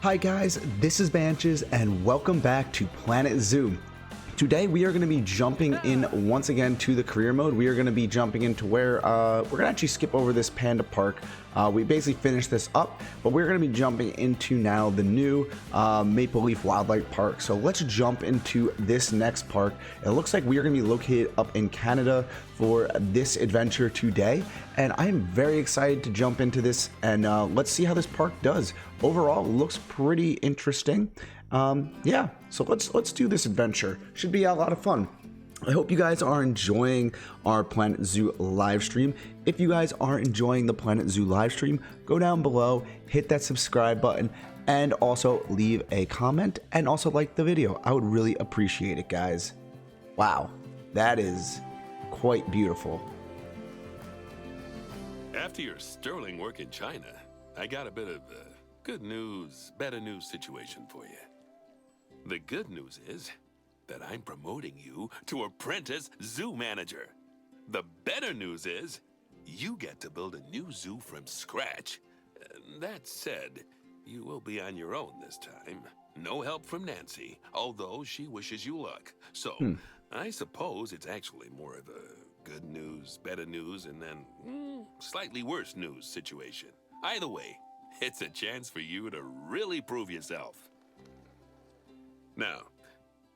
Hi guys, this is Banches and welcome back to Planet Zoo. Today we are going to be jumping in once again to the career mode. We are going to be jumping into where we're going to actually skip over this panda park. We basically finished this up, but we're going to be jumping into now the new Maple Leaf Wildlife Park. So let's jump into this next park. It looks like we are going to be located up in Canada for this adventure today, and I am very excited to jump into this and let's see how this park does. Overall, it looks pretty interesting. Yeah, so let's do this adventure. Should be a lot of fun. I hope you guys are enjoying our Planet Zoo live stream. If you guys are enjoying the Planet Zoo live stream, go down below, hit that subscribe button, and also leave a comment and also like the video. I would really appreciate it, guys. Wow, that is quite beautiful. After your sterling work in China, I got a bit of good news, better news situation for you. The good news is that I'm promoting you to apprentice zoo manager. The better news is you get to build a new zoo from scratch. That said, you will be on your own this time. No help from Nancy, although she wishes you luck. So, I suppose it's actually more of a good news, better news, and then slightly worse news situation. Either way, it's a chance for you to really prove yourself. Now,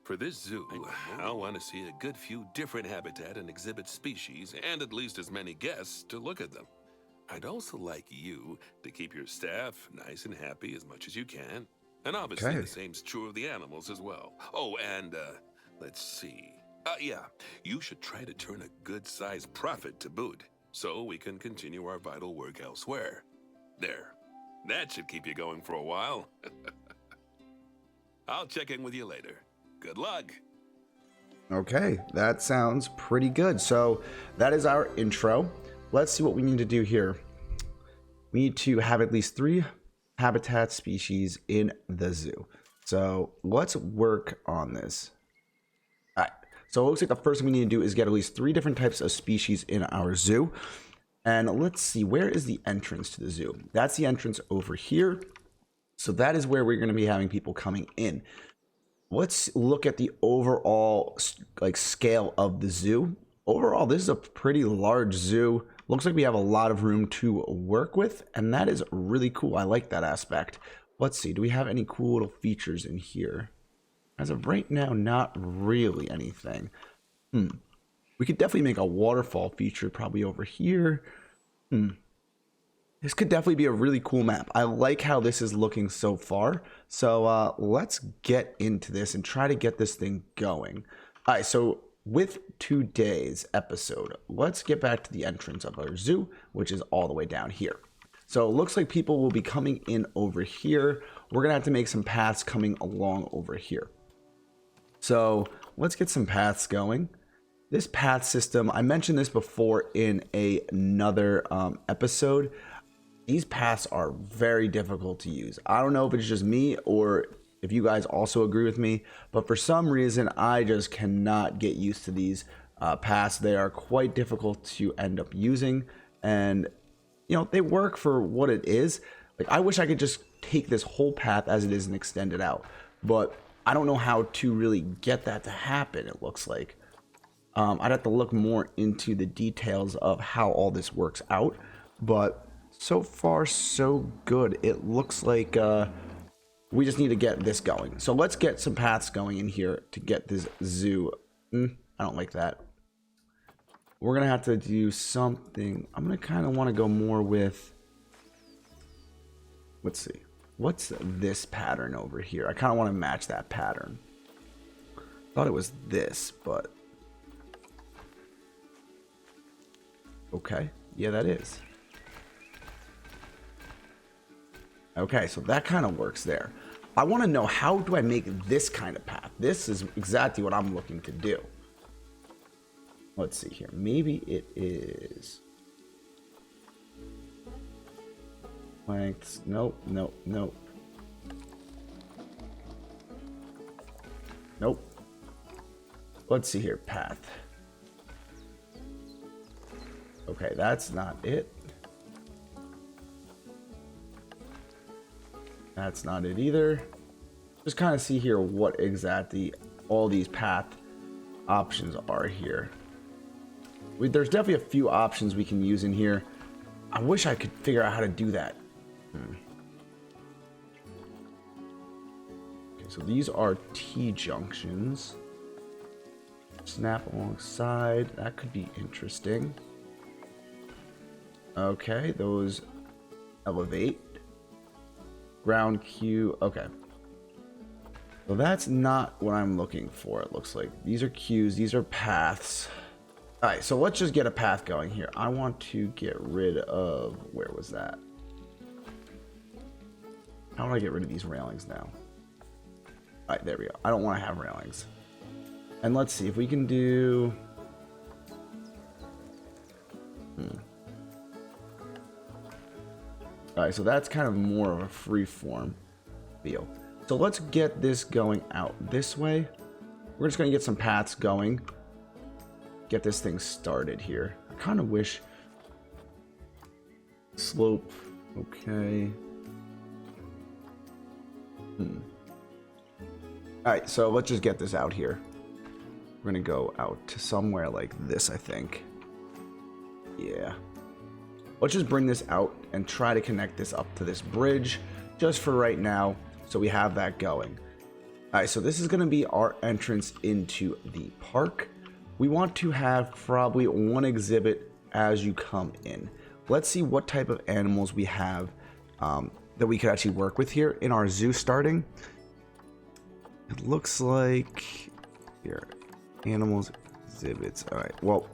for this zoo, I'll want to see a good few different habitat and exhibit species, and at least as many guests to look at them. I'd also like you to keep your staff nice and happy as much as you can. And obviously the same's true of the animals as well. Oh, and let's see. Yeah, you should try to turn a good-sized profit to boot, so we can continue our vital work elsewhere. There. That should keep you going for a while. I'll check in with you later. Good luck. Okay, that sounds pretty good. So that is our intro. Let's see what we need to do here. We need to have at least 3 habitat species in the zoo. So let's work on this. All right, so it looks like the first thing we need to do is get at least 3 different types of species in our zoo. And let's see, where is the entrance to the zoo? That's the entrance over here. So that is where we're going to be having people coming in. Let's look at the overall scale of the zoo. Overall, this is a pretty large zoo. Looks like we have a lot of room to work with, and that is really cool. I like that aspect. Let's see, do we have any cool little features in here? As of right now, not really anything. We could definitely make a waterfall feature probably over here. This could definitely be a really cool map. I like how this is looking so far. So let's get into this and try to get this thing going. All right, so with today's episode, let's get back to the entrance of our zoo, which is all the way down here. So it looks like people will be coming in over here. We're gonna have to make some paths coming along over here. So let's get some paths going. This path system, I mentioned this before in another episode. These paths are very difficult to use. I don't know if it's just me or if you guys also agree with me, but for some reason, I just cannot get used to these paths. They are quite difficult to end up using, and you know, they work for what it is. Like, I wish I could just take this whole path as it is and extend it out, but I don't know how to really get that to happen, it looks like. I'd have to look more into the details of how all this works out, but so far so good. It looks like we just need to get this going. So let's get some paths going in here to get this zoo. I don't like that. We're gonna have to do something. I'm gonna kind of want to go more with, let's see, what's this pattern over here? I kind of want to match that pattern. Thought it was this, but okay, yeah, that is. Okay, so that kind of works there. I want to know, how do I make this kind of path? This is exactly what I'm looking to do. Let's see here. Maybe it is lengths. Nope, nope, nope. Nope. Let's see here. Path. Okay, that's not it. That's not it either. Just kind of see here what exactly all these path options are here. There's definitely a few options we can use in here. I wish I could figure out how to do that. Okay, so these are T-junctions. Snap alongside. That could be interesting. Okay, those elevate. Ground Q. Okay. So that's not what I'm looking for, it looks like. These are queues. These are paths. Alright, so let's just get a path going here. I want to get rid of... Where was that? How do I get rid of these railings now? Alright, there we go. I don't want to have railings. And let's see if we can do... Alright, so that's kind of more of a free form feel. So let's get this going out this way. We're just going to get some paths going. Get this thing started here. I kind of wish... Slope. Okay. Alright, so let's just get this out here. We're going to go out to somewhere like this, I think. Yeah. Let's just bring this out and try to connect this up to this bridge just for right now. So we have that going. Alright, so this is going to be our entrance into the park. We want to have probably one exhibit as you come in. Let's see what type of animals we have that we could actually work with here in our zoo starting. It looks like... Here. Animals, exhibits. Alright, well...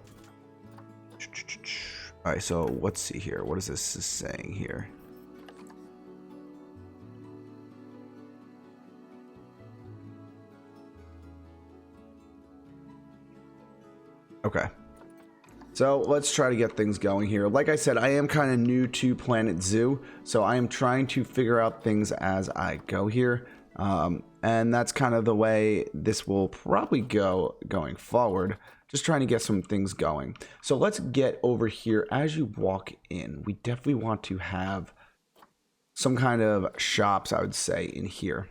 Alright, so let's see here. What is this saying here? Okay. So let's try to get things going here. Like I said, I am kind of new to Planet Zoo, so I am trying to figure out things as I go here. And that's kind of the way this will probably go going forward. Just trying to get some things going. So let's get over here. As you walk in, we definitely want to have some kind of shops, I would say, in here.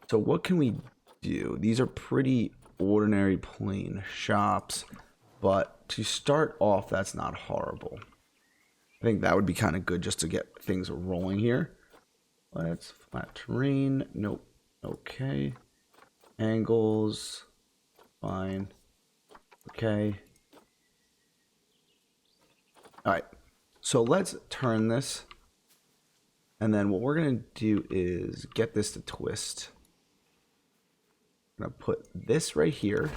So what can we do? These are pretty ordinary plain shops, but to start off, that's not horrible. I think that would be kind of good just to get things rolling here. Let's flat terrain. Nope. Okay. Angles. Fine. Okay. Alright. So let's turn this. And then what we're going to do is get this to twist. I'm going to put this right here.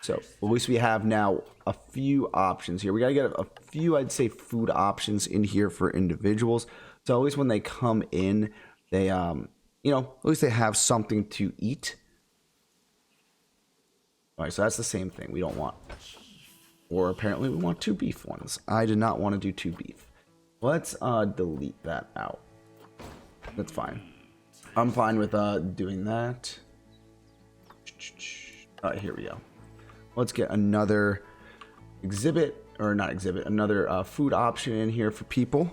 So at least we have now a few options here. We got to get a few, I'd say, food options in here for individuals. So at least when they come in, they, you know, at least they have something to eat. All right, so that's the same thing. We don't want, or apparently we want 2 beef ones. I did not want to do 2 beef. Let's delete that out. That's fine. I'm fine with doing that. All right, here we go. Let's get another exhibit, or not exhibit, another food option in here for people.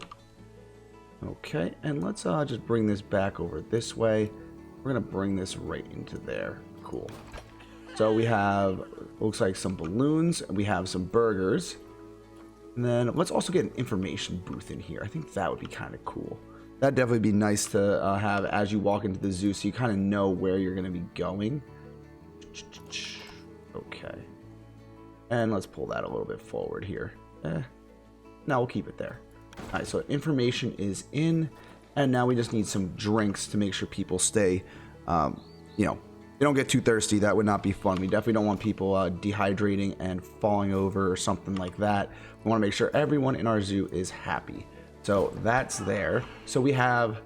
Okay, and let's just bring this back over this way. We're gonna bring this right into there. Cool. So we have, looks like some balloons, and we have some burgers. And then let's also get an information booth in here. I think that would be kind of cool. That'd definitely be nice to have as you walk into the zoo, so you kind of know where you're gonna be going. Okay. And let's pull that a little bit forward here. No, we'll keep it there. Alright, so information is in, and now we just need some drinks to make sure people stay, you know, they don't get too thirsty. That would not be fun. We definitely don't want people dehydrating and falling over or something like that. We want to make sure everyone in our zoo is happy. So that's there. So we have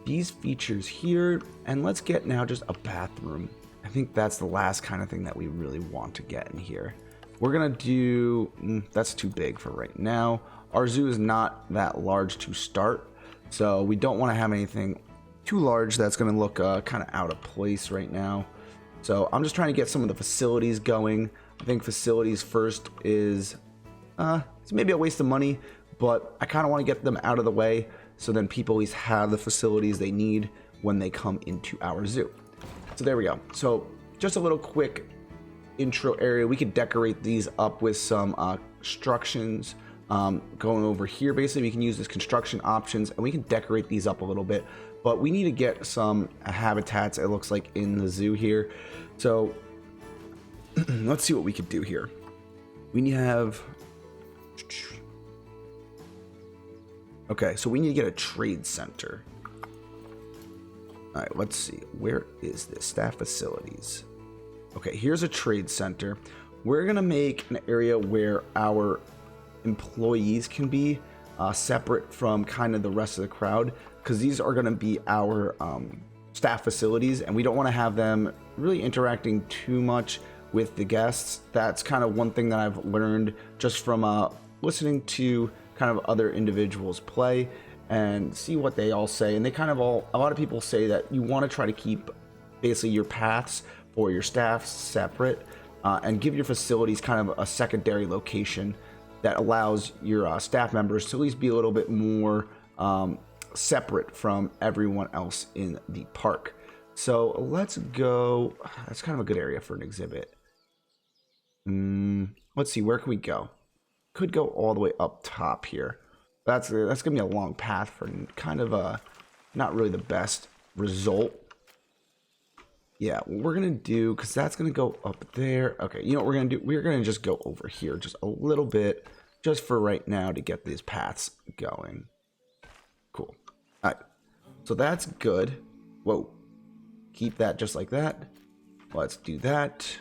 these features here, and let's get now just a bathroom. I think that's the last kind of thing that we really want to get in here. We're gonna do, that's too big for right now. Our zoo is not that large to start, so we don't want to have anything too large that's going to look kind of out of place right now. So I'm just trying to get some of the facilities going. I think facilities first is it's maybe a waste of money, but I kind of want to get them out of the way so then people always have the facilities they need when they come into our zoo. So there we go. So just a little quick intro area. We could decorate these up with some constructions. Going over here, basically we can use this construction options and we can decorate these up a little bit, but we need to get some habitats, it looks like, in the zoo here. So let's see what we could do here. We have, okay, so we need to get a trade center. All right, let's see, where is this? Staff facilities. Okay, here's a trade center. We're gonna make an area where our employees can be separate from kind of the rest of the crowd, because these are going to be our staff facilities, and we don't want to have them really interacting too much with the guests. That's kind of one thing that I've learned just from listening to kind of other individuals play and see what they all say. And they kind of a lot of people say that you want to try to keep basically your paths for your staff separate, and give your facilities kind of a secondary location that allows your staff members to at least be a little bit more separate from everyone else in the park. So let's go. That's kind of a good area for an exhibit. Let's see, where can we go? Could go all the way up top here. That's gonna be a long path for kind of a not really the best result. Yeah, what we're gonna do, because that's gonna go up there. Okay, you know what we're gonna do? We're gonna just go over here just a little bit, just for right now, to get these paths going. Cool. All right, so that's good. Whoa, keep that just like that. Let's do that.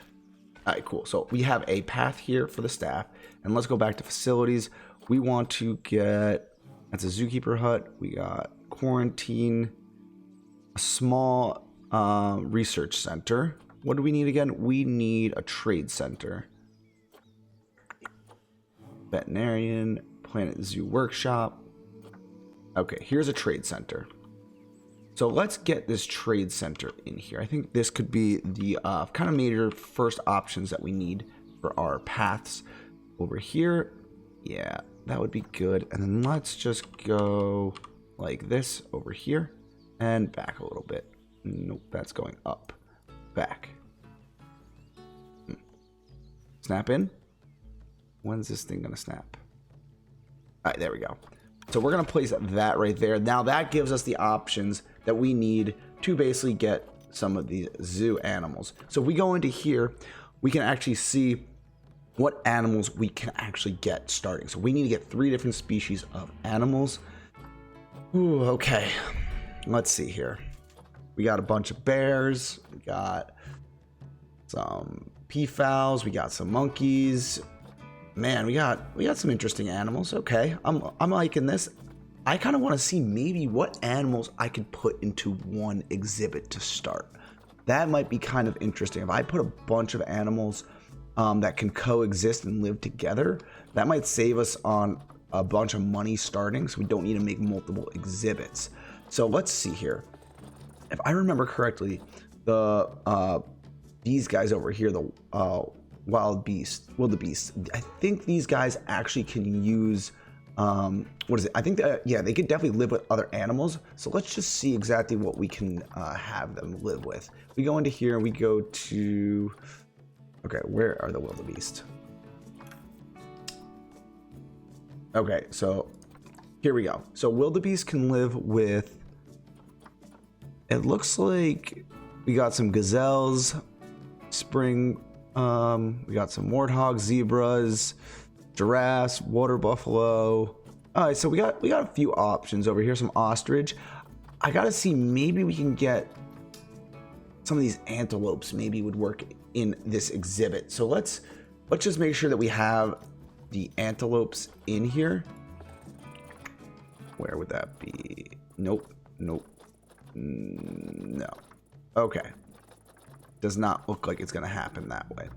All right, cool. So we have a path here for the staff, and let's go back to facilities. We want to get, that's a zookeeper hut. We got quarantine, a small research center. What do we need again? We need a trade center. Veterinarian, Planet Zoo Workshop. Okay, here's a trade center. So let's get this trade center in here. I think this could be the kind of major first options that we need for our paths. Over here, yeah, that would be good. And then let's just go like this over here and back a little bit. Nope, that's going up, back. Snap in. When's this thing gonna snap? All right, there we go. So we're gonna place that right there. Now that gives us the options that we need to basically get some of these zoo animals. So if we go into here, we can actually see what animals we can actually get starting. So we need to get 3 different species of animals. Ooh, okay. Let's see here. We got a bunch of bears. We got some peafowls. We got some monkeys. Man, we got some interesting animals. Okay, I'm liking this. I kind of want to see maybe what animals I could put into one exhibit to start. That might be kind of interesting. If I put a bunch of animals that can coexist and live together, that might save us on a bunch of money starting, so we don't need to make multiple exhibits. So let's see here. If I remember correctly, these guys over here, the wildebeest, I think these guys actually can use what is it? I think that, yeah, they could definitely live with other animals. So let's just see exactly what we can have them live with. We go into here and we go to, okay, where are the wildebeest? Okay, so here we go. So wildebeest can live with, it looks like we got some gazelles, spring, we got some warthogs, zebras, giraffes, water buffalo. All right, so we got a few options over here. Some ostrich. I gotta see, maybe we can get some of these antelopes. Maybe would work in this exhibit. So let's just make sure that we have the antelopes in here. Where would that be? Nope. No. Okay. Does not look like it's gonna happen that way.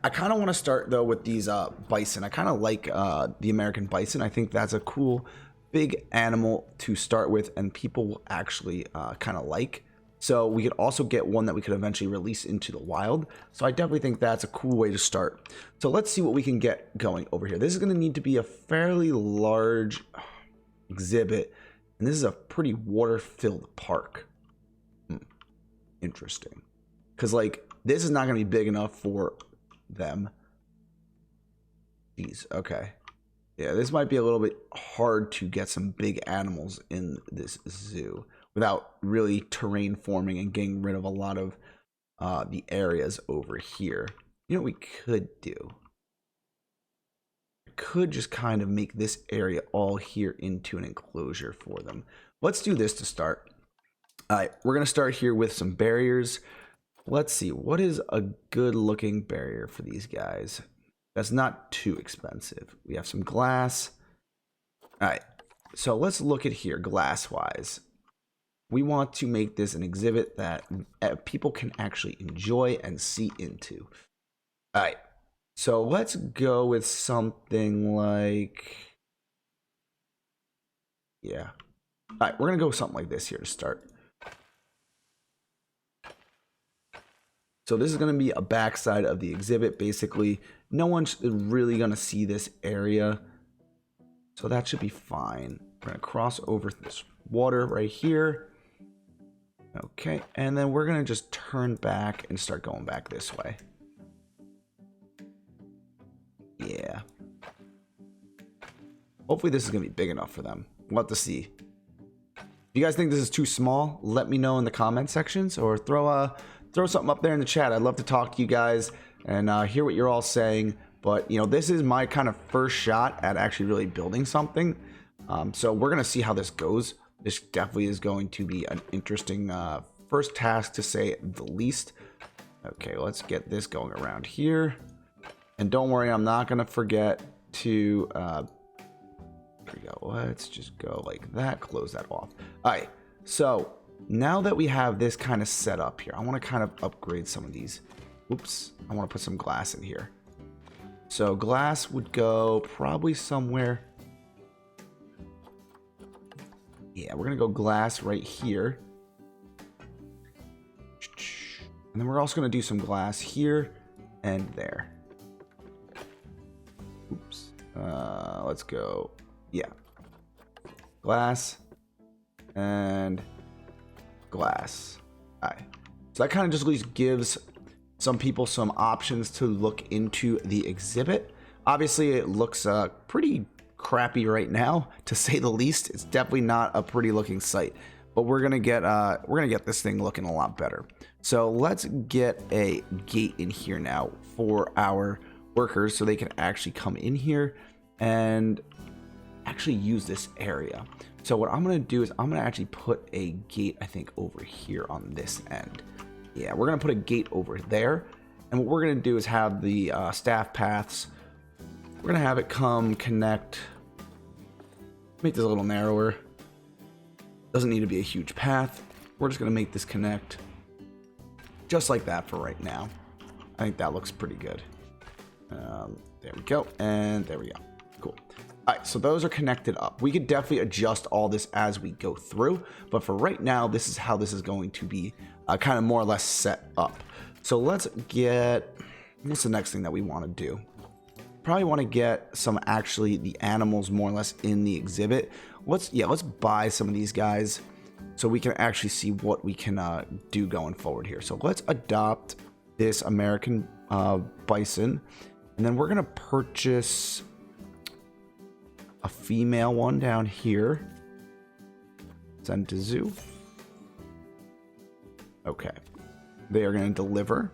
I kind of want to start though with these bison. I kind of like the American bison. I think that's a cool big animal to start with, and people will actually kind of like. So we could also get one that we could eventually release into the wild. So I definitely think that's a cool way to start. So let's see what we can get going over here. This is going to need to be a fairly large. exhibit, and this is a pretty water-filled park. Interesting. Because, like, this is not going to be big enough for them. Jeez, okay. Yeah, this might be a little bit hard to get some big animals in this zoo without really terrain forming and getting rid of a lot of the areas over here. You know what we could do? I could just kind of make this area all here into an enclosure for them. Let's do this to start. All right, we're going to start here with some barriers. Let's see, what is a good looking barrier for these guys? That's not too expensive. We have some glass. All right, so let's look at here glass wise. We want to make this an exhibit that people can actually enjoy and see into. All right, so let's go with something like, yeah. All right, we're going to go with something like this here to start. So this is going to be a backside of the exhibit. Basically, no one's really going to see this area. So that should be fine. We're going to cross over this water right here. Okay, and then we're going to just turn back and start going back this way. Yeah. Hopefully this is going to be big enough for them. We'll have to see. If you guys think this is too small, let me know in the comment sections or throw something up there in the chat. I'd love to talk to you guys and hear what you're all saying. But, you know, this is my kind of first shot at actually really building something. So we're going to see how this goes. This definitely is going to be an interesting first task, to say the least. Okay, let's get this going around here. And don't worry, I'm not going to forget to... there we go. Let's just go like that. Close that off. All right, so... now that we have this kind of set up here, I want to kind of upgrade some of these. Oops, I want to put some glass in here. So glass would go probably somewhere. Yeah, we're going to go glass right here. And then we're also going to do some glass here and there. Oops. Let's go. Yeah. Glass and... glass. All right. So that kind of just at least gives some people some options to look into the exhibit. Obviously, it looks pretty crappy right now, to say the least. It's definitely not a pretty looking site, but we're gonna get this thing looking a lot better. So let's get a gate in here now for our workers, so they can actually come in here and actually use this area. So what I'm going to do is I'm going to actually put a gate, I think, over here on this end. Yeah, we're going to put a gate over there. And what we're going to do is have the staff paths. We're going to have it come connect. Make this a little narrower. Doesn't need to be a huge path. We're just going to make this connect. Just like that for right now. I think that looks pretty good. There we go. And there we go. Cool. All right, so those are connected up. We could definitely adjust all this as we go through, but for right now, this is how this is going to be kind of more or less set up. So let's get, what's the next thing that we want to do? Probably want to get some actually the animals more or less in the exhibit. Let's buy some of these guys so we can actually see what we can do going forward here. So let's adopt this American bison, and then we're going to purchase a female one down here. Send to zoo. Okay. They are going to deliver.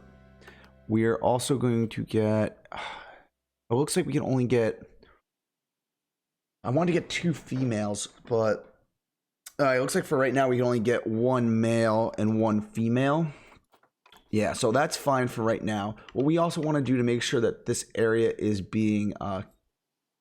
We are also going to get... it looks like we can only get... I want to get 2 females, but... it looks like for right now we can only get 1 male and 1 female. Yeah, so that's fine for right now. What we also want to do to make sure that this area is being...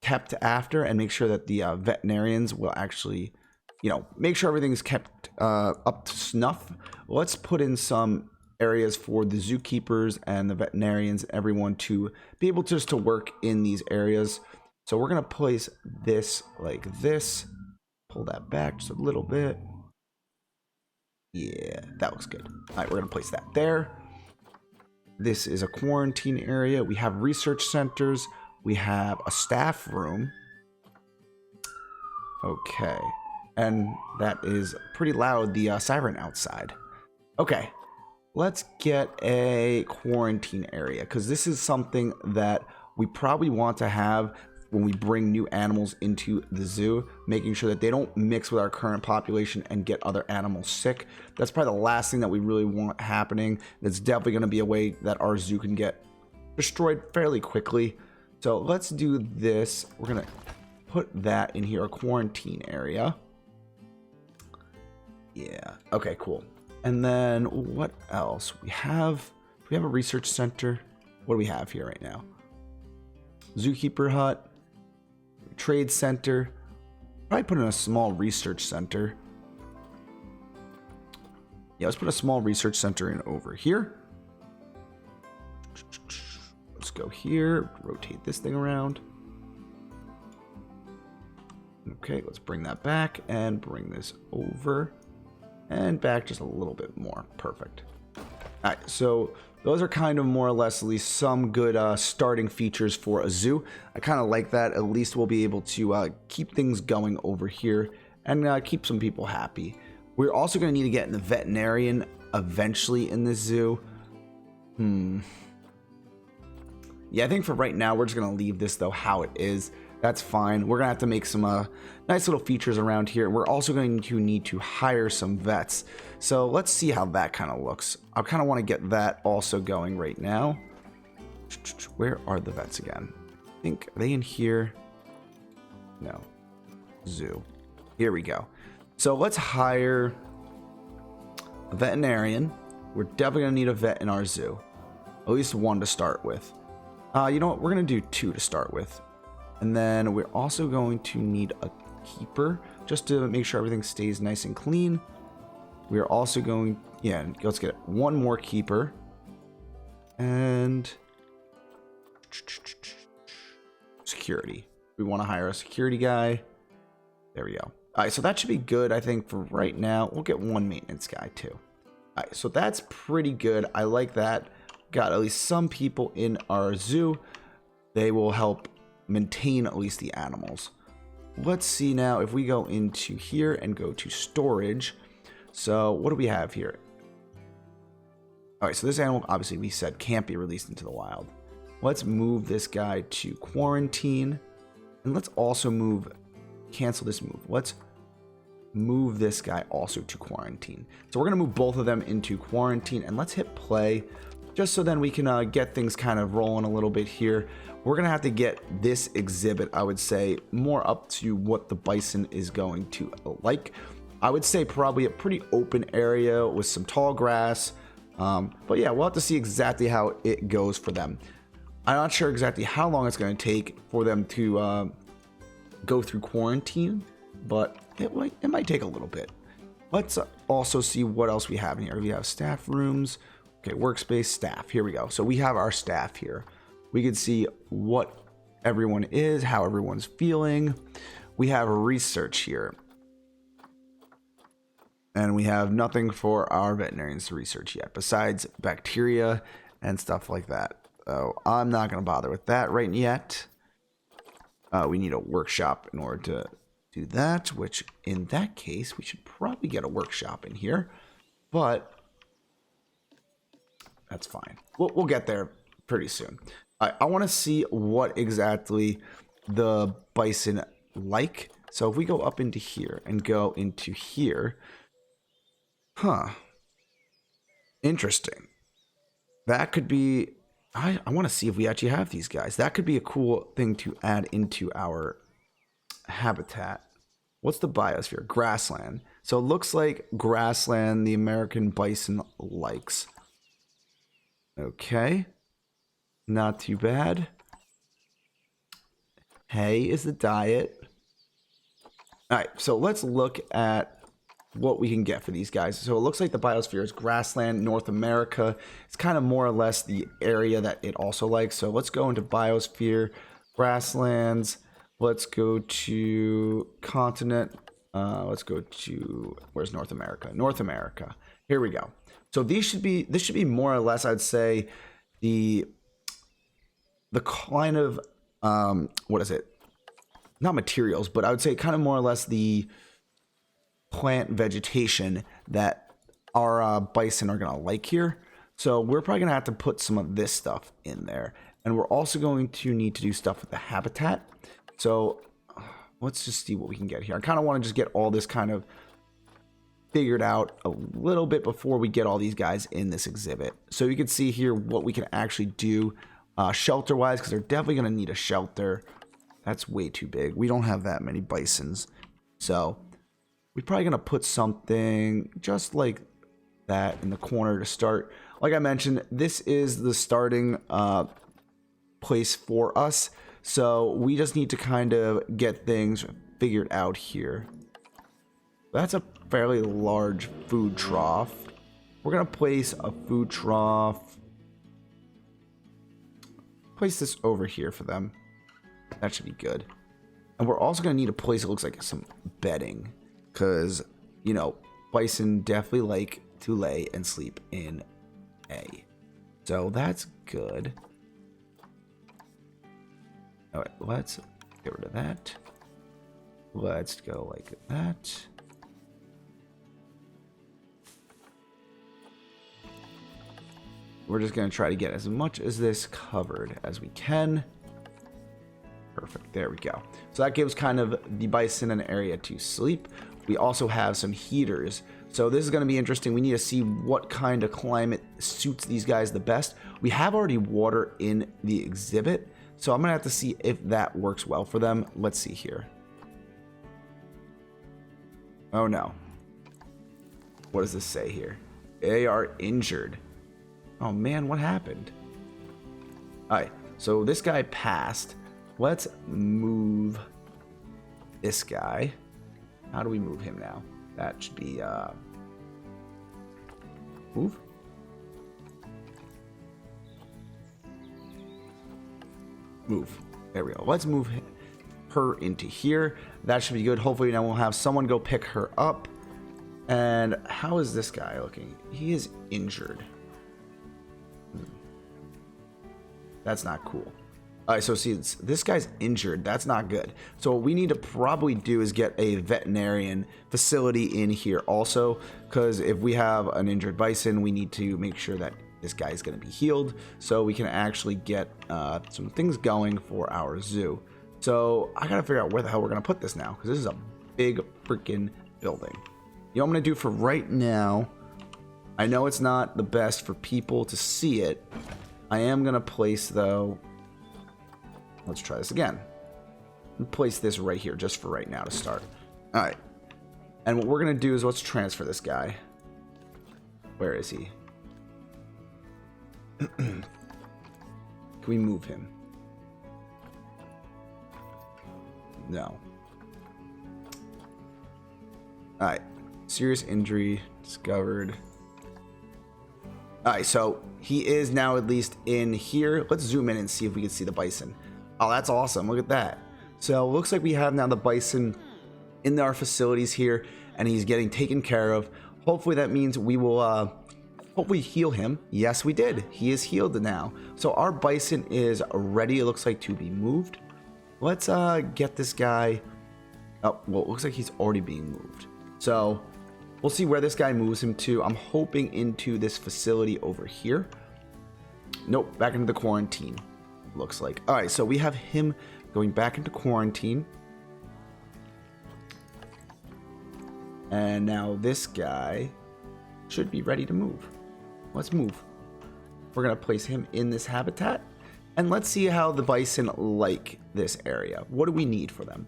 kept after, and make sure that the veterinarians will actually, you know, make sure everything's kept up to snuff. Let's put in some areas for the zookeepers and the veterinarians, everyone to be able just to work in these areas. So we're going to place this like this, pull that back just a little bit. Yeah, that looks good. All right, we're going to place that there. This is a quarantine area. We have research centers. We have a staff room. Okay. And that is pretty loud, the siren outside. Okay. Let's get a quarantine area, because this is something that we probably want to have when we bring new animals into the zoo, making sure that they don't mix with our current population and get other animals sick. That's probably the last thing that we really want happening. It's definitely going to be a way that our zoo can get destroyed fairly quickly. So let's do this. We're going to put that in here, a quarantine area. Yeah. Okay, cool. And then what else? Do we have a research center? What do we have here right now? Zookeeper hut, trade center. Probably put in a small research center. Yeah, let's put a small research center in over here. Let's go here, rotate this thing around. Okay, let's bring that back and bring this over and back just a little bit more. Perfect. All right, so those are kind of more or less at least some good starting features for a zoo. I kind of like that. At least we'll be able to keep things going over here and keep some people happy. We're also going to need to get in the veterinarian eventually in this zoo. Yeah, I think for right now, we're just going to leave this, though, how it is. That's fine. We're going to have to make some nice little features around here. We're also going to need to hire some vets. So let's see how that kind of looks. I kind of want to get that also going right now. Where are the vets again? I think, are they in here? No. Zoo. Here we go. So let's hire a veterinarian. We're definitely going to need a vet in our zoo. At least one to start with. You know what? We're going to do 2 to start with. And then we're also going to need a keeper just to make sure everything stays nice and clean. We're also going, yeah, let's get 1 more keeper. And security. We want to hire a security guy. There we go. All right, so that should be good, I think, for right now. We'll get 1 maintenance guy, too. All right, so that's pretty good. I like that. Got at least some people in our zoo. They will help maintain at least the animals. Let's see now if we go into here and go to storage. So what do we have here? All right, so this animal, obviously we said can't be released into the wild. Let's move this guy to quarantine. And let's also cancel this move. Let's move this guy also to quarantine. So we're gonna move both of them into quarantine, and let's hit play just so then we can get things kind of rolling a little bit here. We're gonna have to get this exhibit, I would say, more up to what the bison is going to like. I would say probably a pretty open area with some tall grass. But yeah, we'll have to see exactly how it goes for them. I'm not sure exactly how long it's going to take for them to go through quarantine, but it might take a little bit. Let's also see what else we have in here. We have staff rooms. Okay, workspace, staff. Here we go. So we have our staff here. We can see what everyone is, how everyone's feeling. We have research here. And we have nothing for our veterinarians to research yet, besides bacteria and stuff like that. So I'm not going to bother with that right yet. We need a workshop in order to do that, which in that case, we should probably get a workshop in here. But that's fine. We'll get there pretty soon. I want to see what exactly the bison like. So if we go up into here and go into here. Huh. Interesting. That could be... I want to see if we actually have these guys. That could be a cool thing to add into our habitat. What's the biosphere? Grassland. So it looks like grassland the American bison likes. Okay. Not too bad. Hay is the diet. Alright, so let's look at what we can get for these guys. So it looks like the biosphere is grassland, North America. It's kind of more or less the area that it also likes. So let's go into biosphere, grasslands. Let's go to continent. Let's go to, where's North America? North America. Here we go. So this should be more or less, I'd say, the kind of, what is it? not materials, but I would say kind of more or less the plant vegetation that our bison are gonna like here. So we're probably gonna have to put some of this stuff in there, and we're also going to need to do stuff with the habitat. So let's just see what we can get here. I kind of want to just get all this kind of figured out a little bit before we get all these guys in this exhibit. So you can see here what we can actually do shelter wise, because they're definitely going to need a shelter. That's way too big. We don't have that many bisons, so we're probably going to put something just like that in the corner to start. Like I mentioned, this is the starting place for us, so we just need to kind of get things figured out here. That's a fairly large food trough. We're gonna place a food trough. Place this over here for them. That should be good. And we're also gonna need a place that looks like some bedding, because, you know, bison definitely like to lay and sleep in A. So that's good. All right, let's get rid of that. Let's go like that. We're just going to try to get as much as this covered as we can. Perfect. There we go. So that gives kind of the bison an area to sleep. We also have some heaters. So this is going to be interesting. We need to see what kind of climate suits these guys the best. We have already water in the exhibit, so I'm going to have to see if that works well for them. Let's see here. Oh no. What does this say here? They are injured. Oh man, what happened? Alright, so this guy passed. Let's move this guy. How do we move him now? That should be, move? Move. There we go. Let's move her into here. That should be good. Hopefully now we'll have someone go pick her up. And how is this guy looking? He is injured. That's not cool. Alright, so see, this guy's injured. That's not good. So what we need to probably do is get a veterinarian facility in here also, because if we have an injured bison, we need to make sure that this guy is going to be healed, so we can actually get some things going for our zoo. So I gotta figure out where the hell we're gonna put this now, because this is a big freaking building. You know what I'm gonna do for right now? I know it's not the best for people to see it. I am gonna place, though, let's try this again. Place this right here just for right now to start. Alright. And what we're gonna do is let's transfer this guy. Where is he? Can we move him? No. Alright. Serious injury discovered. Alright, so he is now at least in here. Let's zoom in and see if we can see the bison. Oh, that's awesome. Look at that. So it looks like we have now the bison in our facilities here, and he's getting taken care of. Hopefully that means we will hopefully heal him. Yes, we did. He is healed now. So our bison is ready, it looks like, to be moved. Let's get this guy. Oh, well, it looks like he's already being moved. So we'll see where this guy moves him to. I'm hoping into this facility over here. Nope, back into the quarantine, looks like. All right, so we have him going back into quarantine. And now this guy should be ready to move. Let's move. We're going to place him in this habitat. And let's see how the bison like this area. What do we need for them?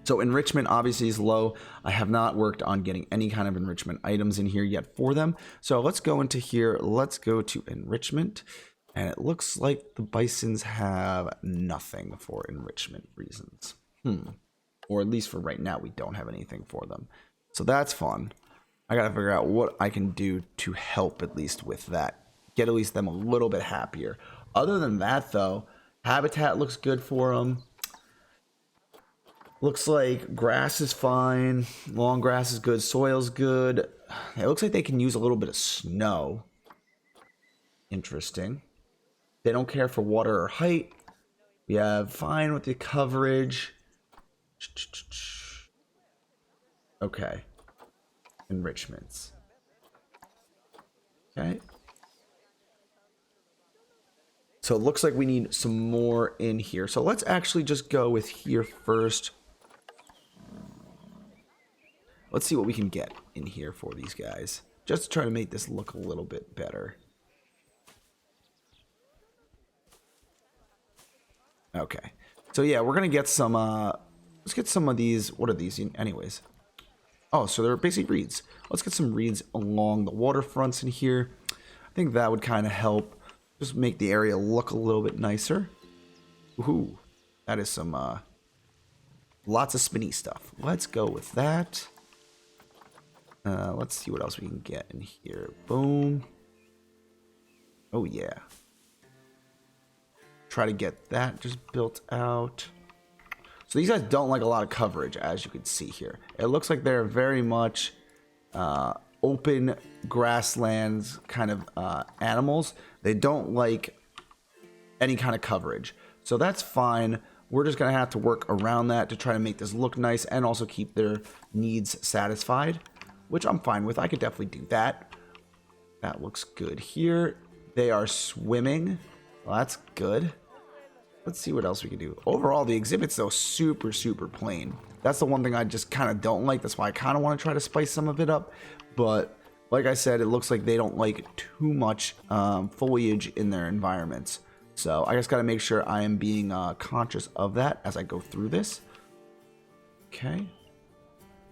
So enrichment obviously is low. I have not worked on getting any kind of enrichment items in here yet for them. So let's go into here. Let's go to enrichment. And it looks like the bisons have nothing for enrichment reasons. Or at least for right now, we don't have anything for them. So that's fun. I gotta figure out what I can do to help at least with that. Get at least them a little bit happier. Other than that, though, habitat looks good for them. Looks like grass is fine. Long grass is good. Soil's good. It looks like they can use a little bit of snow. Interesting. They don't care for water or height. We have fine with the coverage. Okay. Enrichments. Okay. So it looks like we need some more in here. So let's actually just go with here first. Let's see what we can get in here for these guys. Just to try to make this look a little bit better. Okay. So yeah, we're going to get some, let's get some of these. What are these anyways? Oh, so they're basically reeds. Let's get some reeds along the waterfronts in here. I think that would kind of help. Just make the area look a little bit nicer. Ooh, that is some, lots of spinny stuff. Let's go with that. Let's see what else we can get in here. Boom. Oh, yeah. Try to get that just built out. So these guys don't like a lot of coverage, as you can see here. It looks like they're very much open grasslands kind of animals. They don't like any kind of coverage. So that's fine. We're just going to have to work around that to try to make this look nice and also keep their needs satisfied, which I'm fine with. I could definitely do that. That looks good here. They are swimming. Well, that's good. Let's see what else we can do. Overall, the exhibit's though super, super plain. That's the one thing I just kind of don't like. That's why I kind of want to try to spice some of it up. But like I said, it looks like they don't like too much foliage in their environments. So I just got to make sure I am being conscious of that as I go through this. Okay.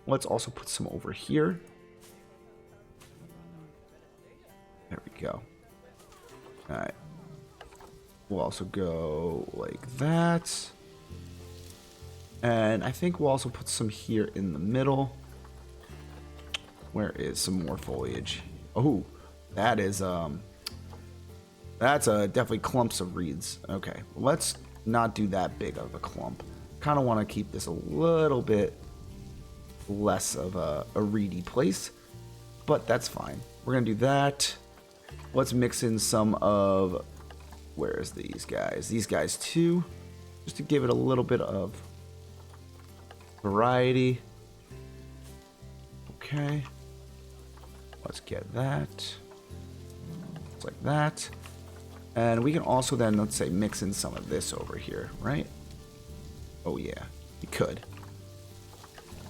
Let's also put some over here. There we go. All right. We'll also go like that. And I think we'll also put some here in the middle. Where is some more foliage? Oh, that is that's definitely clumps of reeds. Okay, let's not do that big of a clump. Kind of want to keep this a little bit less of a reedy place, but that's fine. We're gonna do that. Let's mix in some of, where's these guys? These guys too, just to give it a little bit of variety. Okay, let's get that. It's like that. And we can also then, let's say, mix in some of this over here, right? Oh yeah, we could.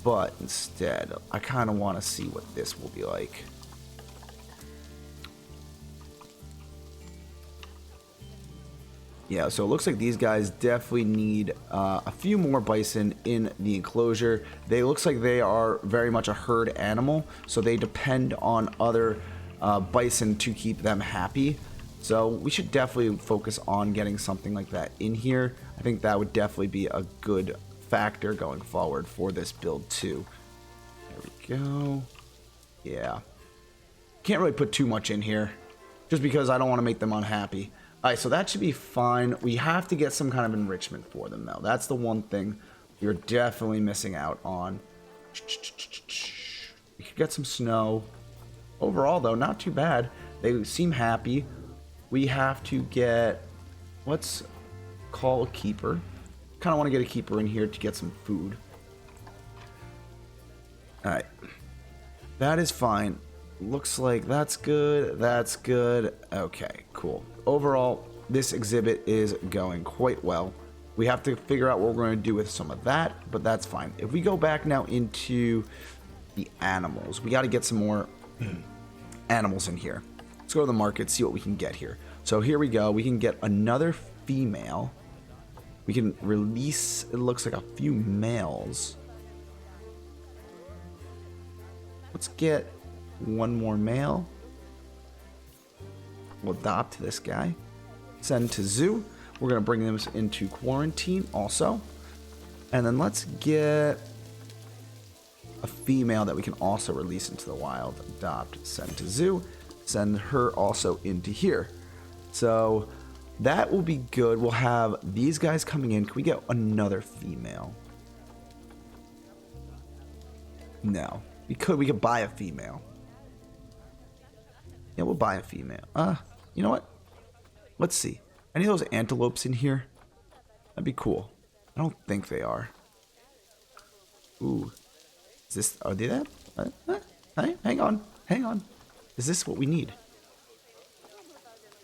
But instead, I kind of want to see what this will be like. Yeah, so it looks like these guys definitely need a few more bison in the enclosure. They looks like they are very much a herd animal, so they depend on other bison to keep them happy. So we should definitely focus on getting something like that in here. I think that would definitely be a good factor going forward for this build too. There we go. Yeah. Can't really put too much in here, just because I don't want to make them unhappy. Alright, so that should be fine. We have to get some kind of enrichment for them, though. That's the one thing you're definitely missing out on. We could get some snow. Overall, though, not too bad. They seem happy. We have to get... Let's call a keeper. Kind of want to get a keeper in here to get some food. Alright. That is fine. Looks like that's good. That's good. Okay, cool. Overall, this exhibit is going quite well. We have to figure out what we're going to do with some of that, but that's fine. If we go back now into the animals, we got to get some more animals in here. Let's go to the market, see what we can get here. So here we go. We can get another female. We can release, it looks like, a few males. Let's get one more male. We'll adopt this guy. Send to zoo. We're going to bring them into quarantine also. And then let's get a female that we can also release into the wild. Adopt, send to zoo. Send her also into here. So that will be good. We'll have these guys coming in. Can we get another female? No. We could buy a female. Yeah, we'll buy a female. You know what? Let's see. Any of those antelopes in here? That'd be cool. I don't think they are. Ooh. Is this... Are they that? Hey, hang on. Hang on. Is this what we need?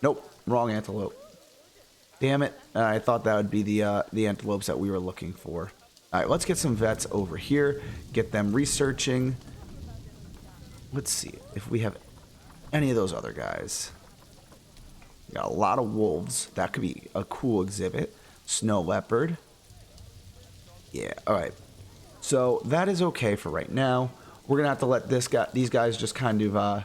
Nope. Wrong antelope. Damn it. I thought that would be the antelopes that we were looking for. Alright, let's get some vets over here. Get them researching. Let's see if we have any of those other guys. We got a lot of wolves. That could be a cool exhibit. Snow leopard. Yeah, alright. So that is okay for right now. We're going to have to let these guys just kind of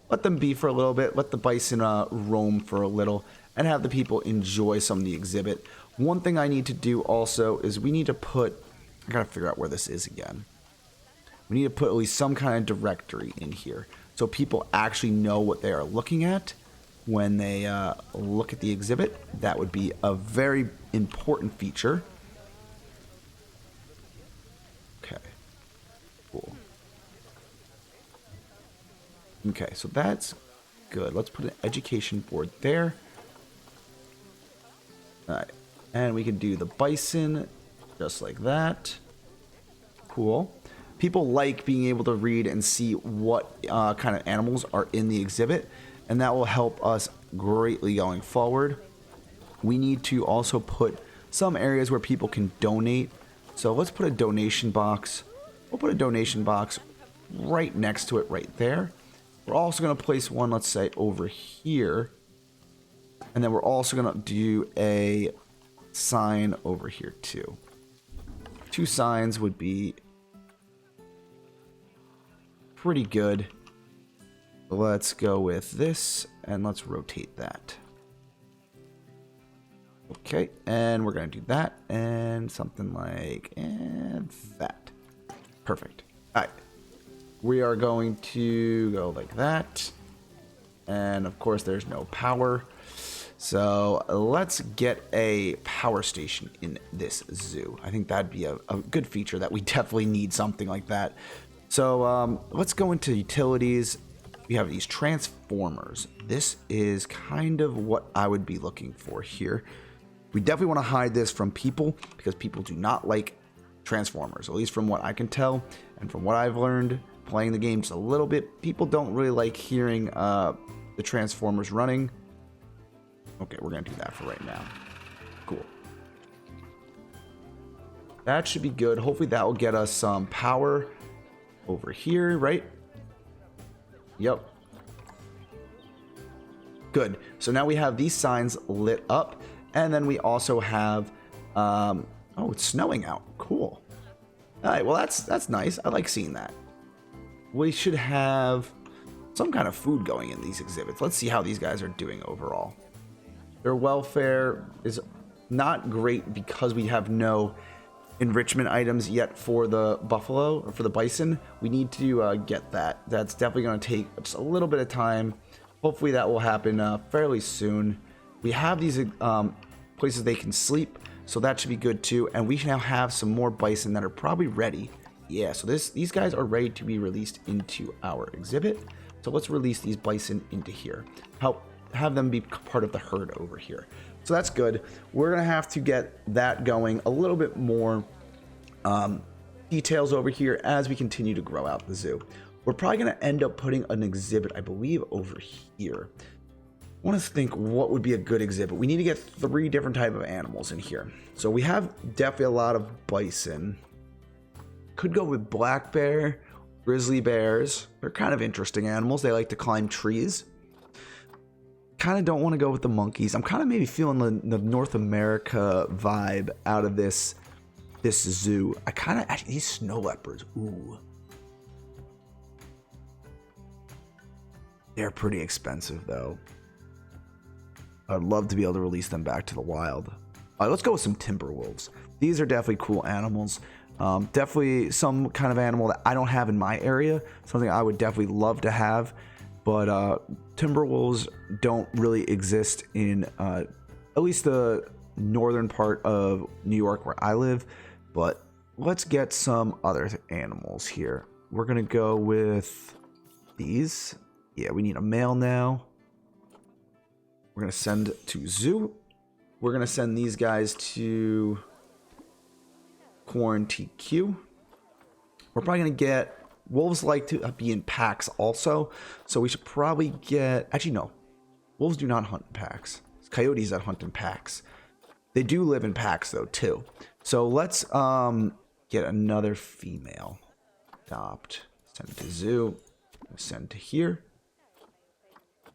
let them be for a little bit. Let the bison roam for a little. And have the people enjoy some of the exhibit. One thing I need to do also is we need to put... I gotta figure out where this is again. We need to put at least some kind of directory in here. So people actually know what they are looking at when they look at the exhibit. That would be a very important feature. Okay. Cool. Okay, so that's good. Let's put an education board there. Alright, and we can do the bison just like that. Cool. People like being able to read and see what kind of animals are in the exhibit, and that will help us greatly going forward. We need to also put some areas where people can donate. So let's put a donation box. We'll put a donation box right next to it right there. We're also going to place one, let's say, over here. And then we're also going to do a sign over here too. 2 signs would be pretty good. Let's go with this and let's rotate that. Okay, and we're going to do that and something like that. Perfect. All right. We are going to go like that. And of course there's no power. So let's get a power station in this zoo. I think that'd be a good feature that we definitely need something like that. So let's go into utilities. We have these transformers. This is kind of what I would be looking for here. We definitely want to hide this from people because people do not like transformers, at least from what I can tell and from what I've learned playing the game just a little bit. People don't really like hearing the transformers running. Okay, we're going to do that for right now. Cool. That should be good. Hopefully that will get us some power over here, right? Yep. Good. So now we have these signs lit up. And then we also have... oh, it's snowing out. Cool. All right, well, that's nice. I like seeing that. We should have some kind of food going in these exhibits. Let's see how these guys are doing overall. Their welfare is not great because we have no enrichment items yet for the buffalo or for the bison. We need to get that. That's definitely going to take just a little bit of time. Hopefully that will happen fairly soon. We have these places they can sleep, so that should be good too. And we now have some more bison that are probably ready. Yeah, so these guys are ready to be released into our exhibit. So let's release these bison into here. Have them be part of the herd over here. So that's good. We're gonna have to get that going a little bit more details over here as we continue to grow out the zoo. We're probably gonna end up putting an exhibit, I believe, over here. I want to think what would be a good exhibit. We need to get 3 different type of animals in here. So we have definitely a lot of bison. Could go with black bear, grizzly bears. They're kind of interesting animals. They like to climb trees. Kind of don't want to go with the monkeys. I'm kind of maybe feeling the North America vibe out of this zoo. I kind of actually these snow leopards. Ooh, they're pretty expensive though. I'd love to be able to release them back to the wild. All right, let's go with some timber wolves. These are definitely cool animals. Definitely some kind of animal that I don't have in my area. Something I would definitely love to have. But timber wolves don't really exist in at least the northern part of New York where I live. But let's get some other animals here. We're going to go with these. Yeah, we need a male now. We're going to send to zoo. We're going to send these guys to quarantine queue. We're probably going to get... Wolves like to be in packs also. So we should probably get... Actually, no. Wolves do not hunt in packs. It's coyotes that hunt in packs. They do live in packs, though, too. So let's get another female. Adopt. Send to zoo. Send to here.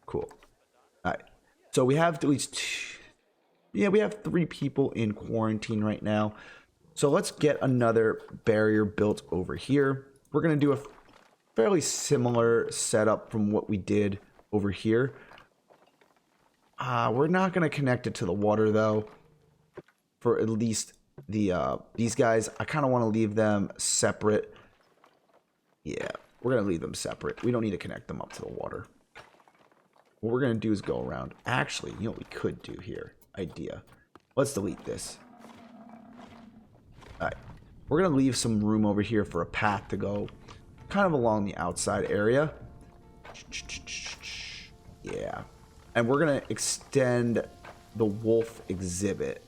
Cool. All right. So we have at least two... Yeah, we have 3 people in quarantine right now. So let's get another barrier built over here. We're going to do a fairly similar setup from what we did over here. We're not going to connect it to the water, though. For at least these guys. I kind of want to leave them separate. Yeah, we're going to leave them separate. We don't need to connect them up to the water. What we're going to do is go around. Actually, you know what we could do here? Idea. Let's delete this. Alright. We're going to leave some room over here for a path to go kind of along the outside area. Yeah. And we're going to extend the wolf exhibit.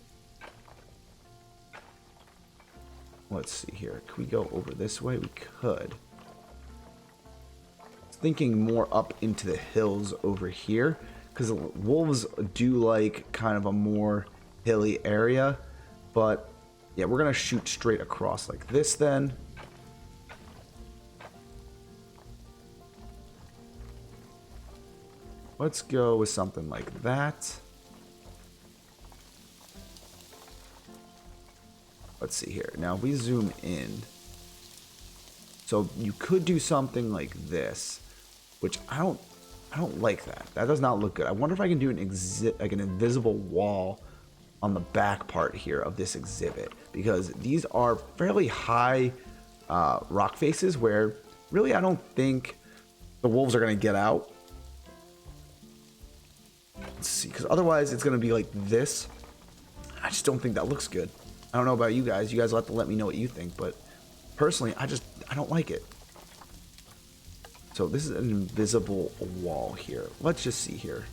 Let's see here. Can we go over this way? We could. Thinking more up into the hills over here. Because wolves do like kind of a more hilly area. But, yeah, we're going to shoot straight across like this then. Let's go with something like that. Let's see here. Now, if we zoom in. So, you could do something like this. Which I don't like that. That does not look good. I wonder if I can do an invisible wall on the back part here of this exhibit, because these are fairly high rock faces where really I don't think the wolves are going to get out. Let's see, because otherwise it's going to be like this. I just don't think that looks good. I don't know about you guys. You guys will have to let me know what you think, but personally, I don't like it. So this is an invisible wall here. Let's just see here.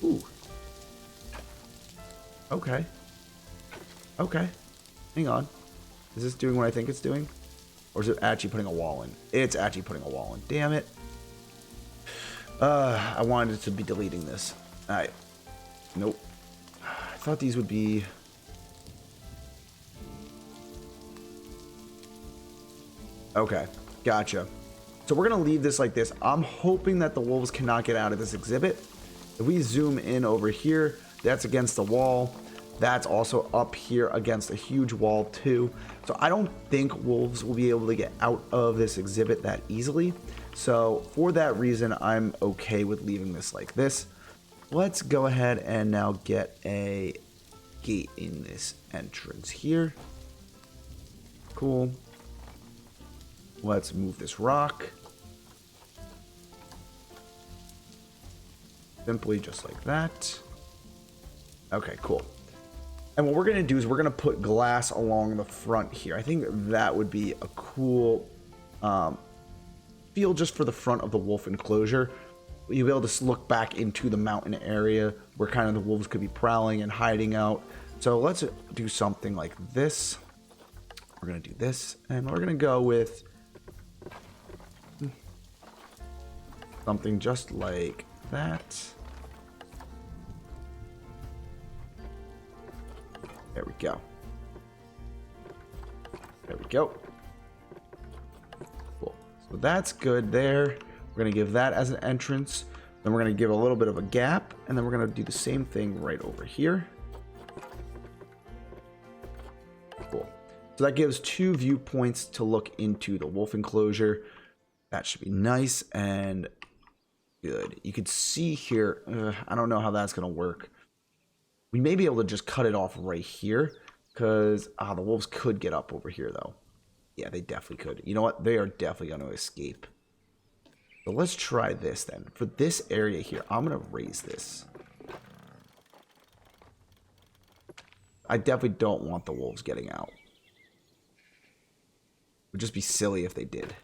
Ooh. Okay. Okay. Hang on. Is this doing what I think it's doing? Or is it actually putting a wall in? It's actually putting a wall in. Damn it. I wanted it to be deleting this. Alright. Nope. I thought these would be... Okay. Gotcha. So we're going to leave this like this. I'm hoping that the wolves cannot get out of this exhibit. If we zoom in over here, that's against the wall. That's also up here against a huge wall too. So I don't think wolves will be able to get out of this exhibit that easily. So for that reason, I'm okay with leaving this like this. Let's go ahead and now get a gate in this entrance here. Cool. Let's move this rock. Simply just like that. Okay, cool. And what we're going to do is we're going to put glass along the front here. I think that would be a cool feel just for the front of the wolf enclosure. You'll be able to look back into the mountain area where kind of the wolves could be prowling and hiding out. So let's do something like this. We're going to do this. And we're going to go with something just like that. There we go. There we go. Cool. So that's good there. We're going to give that as an entrance. Then we're going to give a little bit of a gap. And then we're going to do the same thing right over here. Cool. So that gives 2 viewpoints to look into the wolf enclosure. That should be nice and good. You can see here, I don't know how that's going to work. We may be able to just cut it off right here because the wolves could get up over here though. Yeah, they definitely could. You know what? They are definitely going to escape. So let's try this then. For this area here, I'm going to raise this. I definitely don't want the wolves getting out. It would just be silly if they did.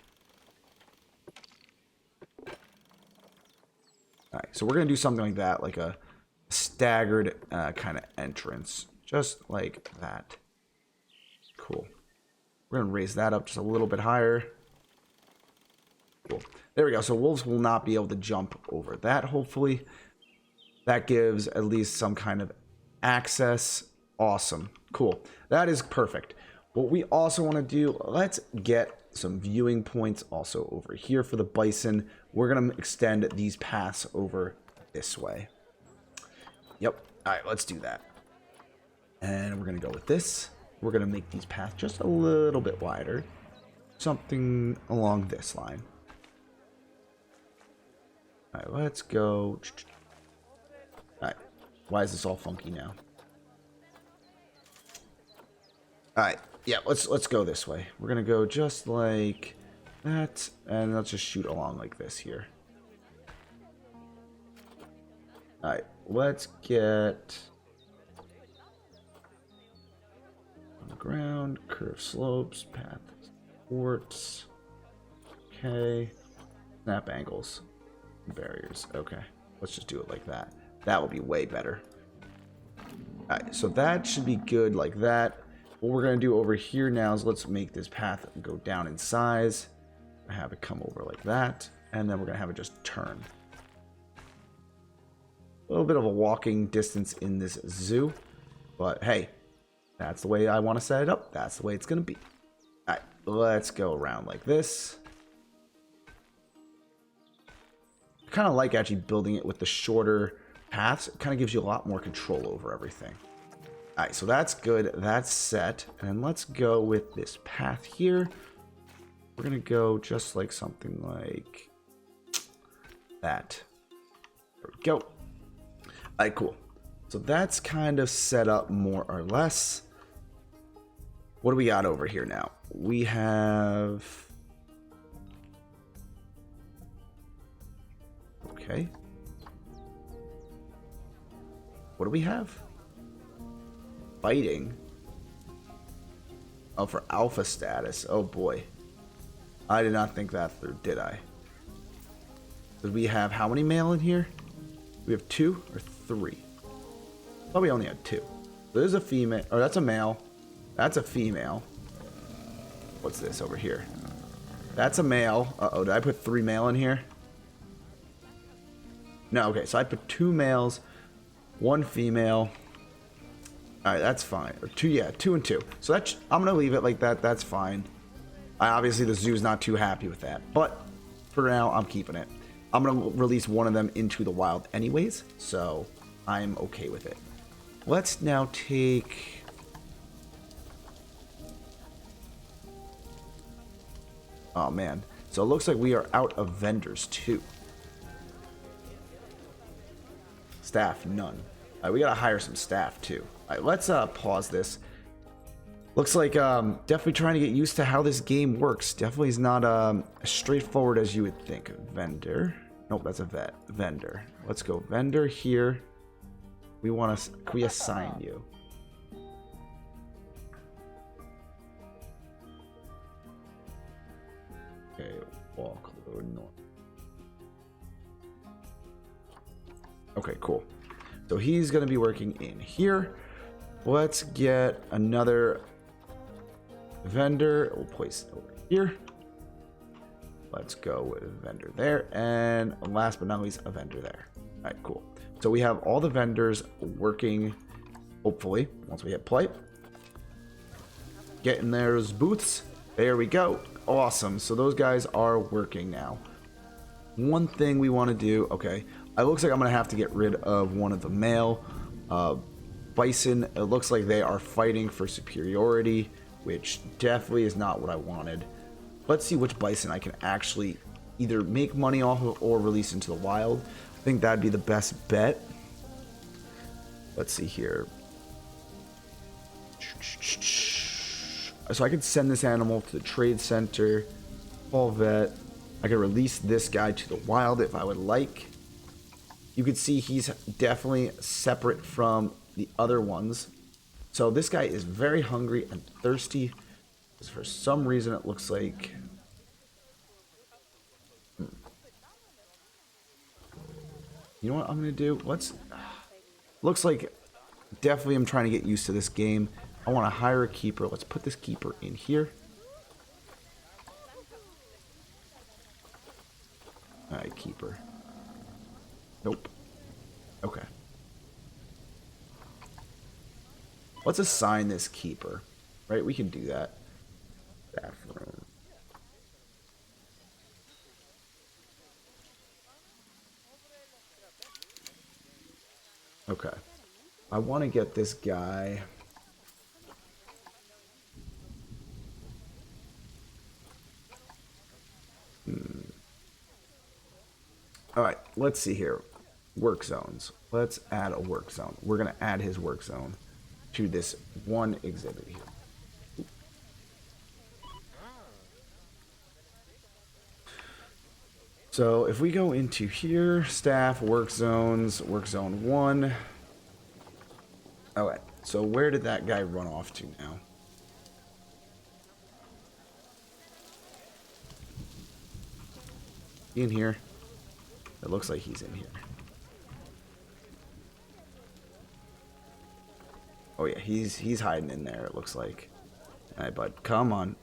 Alright, so we're going to do something like that, like a staggered kind of entrance. Just like that. Cool. We're going to raise that up just a little bit higher. Cool. There we go. So wolves will not be able to jump over that, hopefully. That gives at least some kind of access. Awesome. Cool. That is perfect. What we also want to do, let's get some viewing points also over here for the bison. We're going to extend these paths over this way. Yep. All right, let's do that. And we're going to go with this. We're going to make these paths just a little bit wider. Something along this line. All right, let's go. All right. Why is this all funky now? All right. Yeah, let's go this way. We're going to go just like that. And let's just shoot along like this here. All right. Let's get on the ground, curved slopes, path supports. Okay. Snap angles. Barriers. Okay. Let's just do it like that. That will be way better. All right. So that should be good like that. What we're going to do over here now is let's make this path go down in size. Have it come over like that. And then we're going to have it just turn. A little bit of a walking distance in this zoo. But hey, that's the way I want to set it up. That's the way it's going to be. All right, let's go around like this. I kind of like actually building it with the shorter paths. It kind of gives you a lot more control over everything. All right, so that's good. That's set. And let's go with this path here. We're going to go just like something like that. There we go. All right, cool. So that's kind of set up more or less. What do we got over here now? We have... Okay. What do we have? Fighting. Oh, for alpha status. Oh boy. I did not think that through, did I? Did we have how many male in here? We have 2 or 3? Thought we only had 2. There's a female, or that's a male. That's a female. What's this over here? That's a male. Uh-oh, did I put 3 male in here? No, okay, so I put 2 males, 1 female. Alright, that's fine. Or 2, yeah, 2 and 2. So that's, I'm going to leave it like that. That's fine. Obviously, the zoo's not too happy with that. But for now, I'm keeping it. I'm going to release one of them into the wild anyways. So I'm okay with it. Let's now take... Oh, man. So it looks like we are out of vendors, too. Staff, none. All right, we got to hire some staff, too. All right, let's pause this. Looks like definitely trying to get used to how this game works. Definitely is not as straightforward as you would think. Vendor. Nope, that's a vendor. Let's go vendor here. We want to... Can we assign you? Okay, walk north. Okay, cool. So he's going to be working in here. Let's get another vendor. We'll place it over here. Let's go with a vendor there. And last but not least, a vendor there. All right, cool. So we have all the vendors working, hopefully, once we hit play. Get in those booths. There we go. Awesome. So those guys are working now. One thing we want to do, okay, it looks like I'm going to have to get rid of one of the male bison. It looks like they are fighting for superiority, which definitely is not what I wanted. Let's see which bison I can actually either make money off of or release into the wild. I think that'd be the best bet. Let's see here. So I could send this animal to the trade center, Paul Vet. I could release this guy to the wild if I would like. You can see he's definitely separate from the other ones. So this guy is very hungry and thirsty. Because for some reason it looks like... You know what I'm going to do? Looks like definitely I'm trying to get used to this game. I want to hire a keeper. Let's put this keeper in here. keeper. Nope. Okay. Let's assign this keeper. Right, we can do that. Bathroom. Okay. I want to get this guy. All right, let's see here. Work zones. Let's add a work zone. We're going to add his work zone to this one exhibit here. So if we go into here, staff, work zones, work zone 1. All right, so where did that guy run off to now? In here? It looks like he's in here. Oh yeah, he's hiding in there, it looks like. Alright, bud, come on.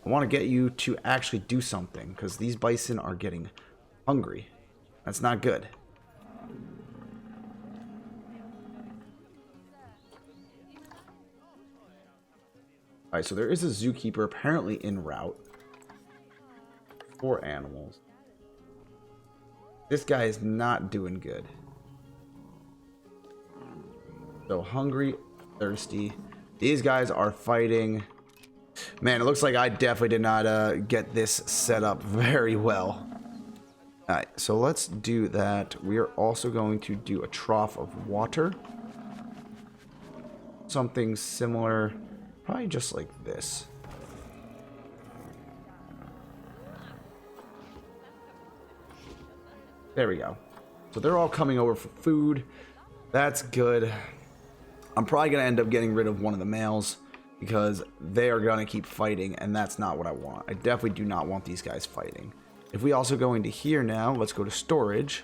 I want to get you to actually do something, because these bison are getting hungry. That's not good. Alright, so there is a zookeeper apparently en route. 4 animals. This guy is not doing good. So hungry, thirsty. These guys are fighting. Man, it looks like I definitely did not get this set up very well. Alright, so let's do that. We are also going to do a trough of water. Something similar, probably just like this. There we go. So they're all coming over for food. That's good. I'm probably going to end up getting rid of one of the males because they are going to keep fighting, and that's not what I want. I definitely do not want these guys fighting. If we also go into here now, let's go to storage.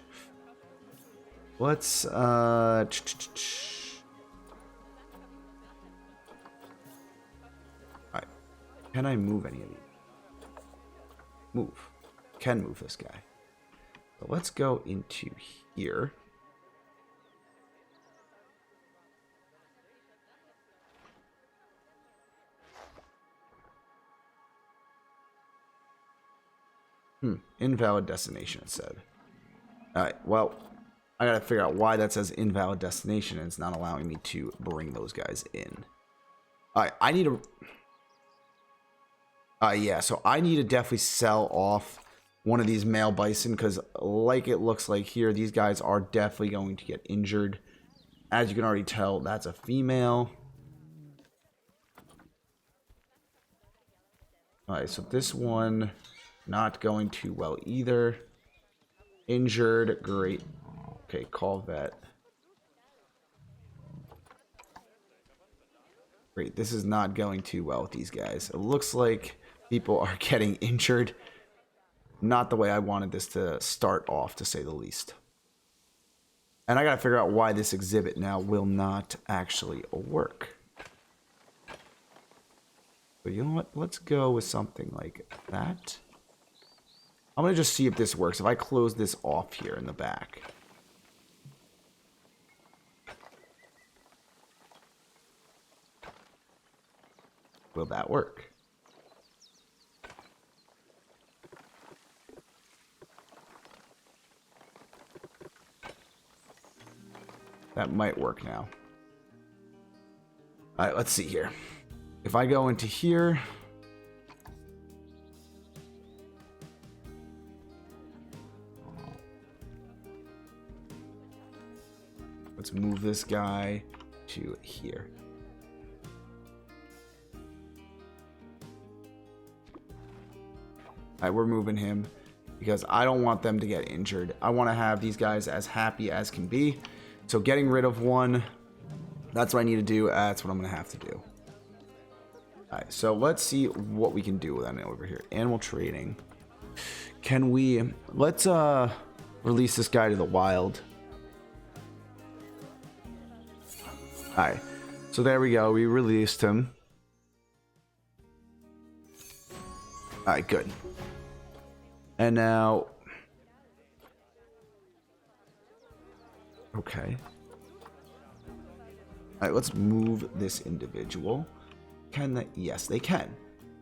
Let's alright. Can I move any of these? Move. Can move this guy. So let's go into here. Invalid destination, it said. Alright, well, I gotta figure out why that says invalid destination and it's not allowing me to bring those guys in. Alright, I need to... yeah, so I need to definitely sell off one of these male bison because like it looks like here, these guys are definitely going to get injured. As you can already tell, that's a female. Alright, so this one... not going too well either. Injured. Great. Okay, call vet. Great. This is not going too well with these guys. It looks like people are getting injured. Not the way I wanted this to start off, to say the least. And I gotta figure out why this exhibit now will not actually work. But you know what? Let's go with something like that. I'm going to just see if this works. If I close this off here in the back. Will that work? That might work now. Alright, let's see here. If I go into here... let's move this guy to here. Alright, we're moving him because I don't want them to get injured. I want to have these guys as happy as can be. So getting rid of one, that's what I need to do. That's what I'm going to have to do. Alright, so let's see what we can do with that over here. Animal trading. Can we... let's release this guy to the wild. Alright, so there we go. We released him. Alright, good. And now... Okay. Alright, let's move this individual. Can they? Yes, they can.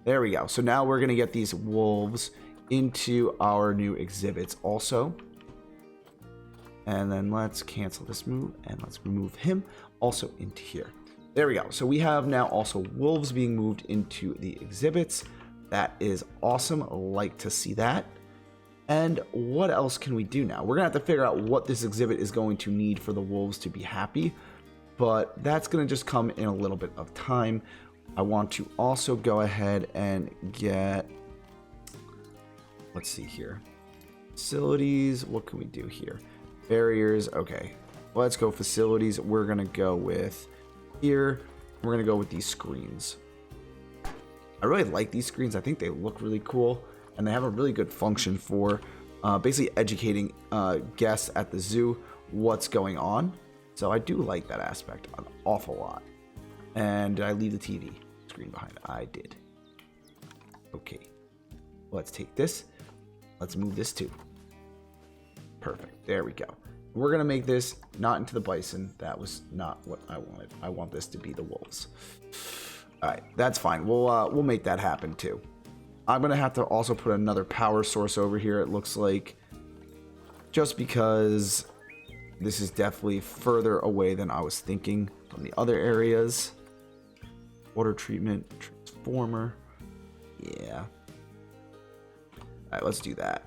There we go. So now we're going to get these wolves into our new exhibits also. And then let's cancel this move and let's remove him also into here. There we go. So we have now also wolves being moved into the exhibits. That is awesome. I like to see that. And what else can we do now? We're going to have to figure out what this exhibit is going to need for the wolves to be happy. But that's going to just come in a little bit of time. I want to also go ahead and get... Let's see here. Facilities. What can we do here? Barriers. Okay. Let's go facilities. We're going to go with here. We're going to go with these screens. I really like these screens. I think they look really cool. And they have a really good function for basically educating guests at the zoo what's going on. So I do like that aspect an awful lot. And did I leave the TV screen behind? I did. Okay. Let's take this. Let's move this too. Perfect. There we go. We're going to make this not into the bison. That was not what I wanted. I want this to be the wolves. All right. That's fine. We'll make that happen too. I'm going to have to also put another power source over here, it looks like. Just because this is definitely further away than I was thinking from the other areas. Water treatment, transformer. Yeah. Alright, let's do that.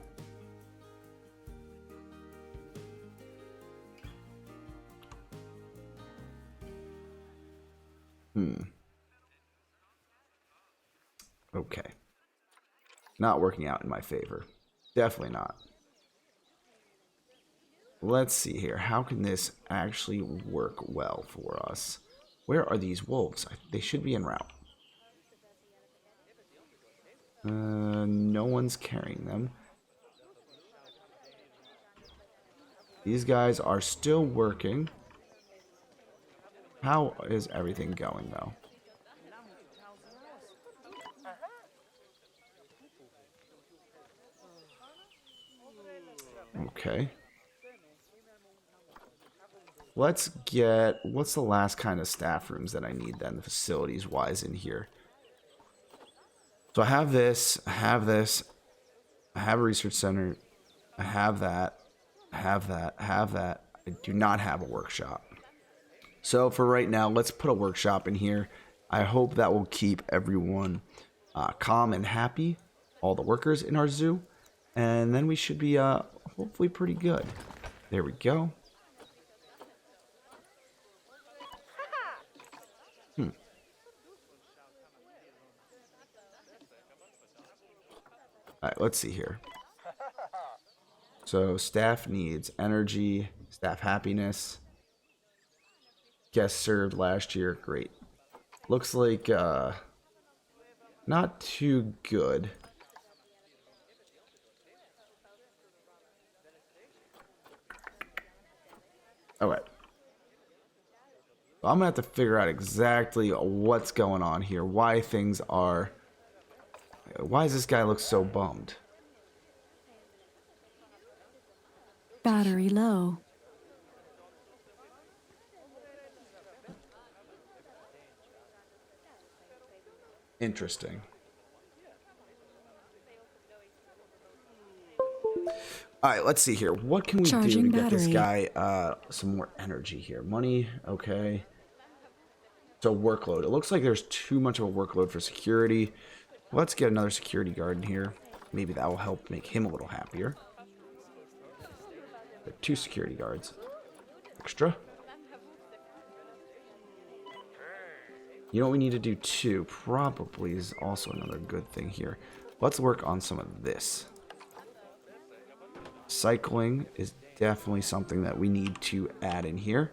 Okay. Not working out in my favor. Definitely not. Let's see here. How can this actually work well for us? Where are these wolves? They should be en route. No one's carrying them. These guys are still working. How is everything going, though? Okay. Let's get... What's the last kind of staff rooms that I need then, facilities-wise in here? So I have this, I have this, I have a research center, I have that, I have that, I have that. I do not have a workshop. So for right now, let's put a workshop in here. I hope that will keep everyone calm and happy, all the workers in our zoo. And then we should be hopefully pretty good. There we go. Alright, let's see here. So, staff needs energy, staff happiness. Guests served last year, great. Looks like, not too good. Alright. I'm gonna have to figure out exactly what's going on here. Why things are... Why does this guy look so bummed? Battery low. Interesting. Alright, let's see here. What can we do to get this guy some more energy here? Money, okay. So workload. It looks like there's too much of a workload for security. Let's get another security guard in here. Maybe that will help make him a little happier. There are 2 security guards. Extra. You know what we need to do too? Probably is also another good thing here. Let's work on some of this. Cycling is definitely something that we need to add in here.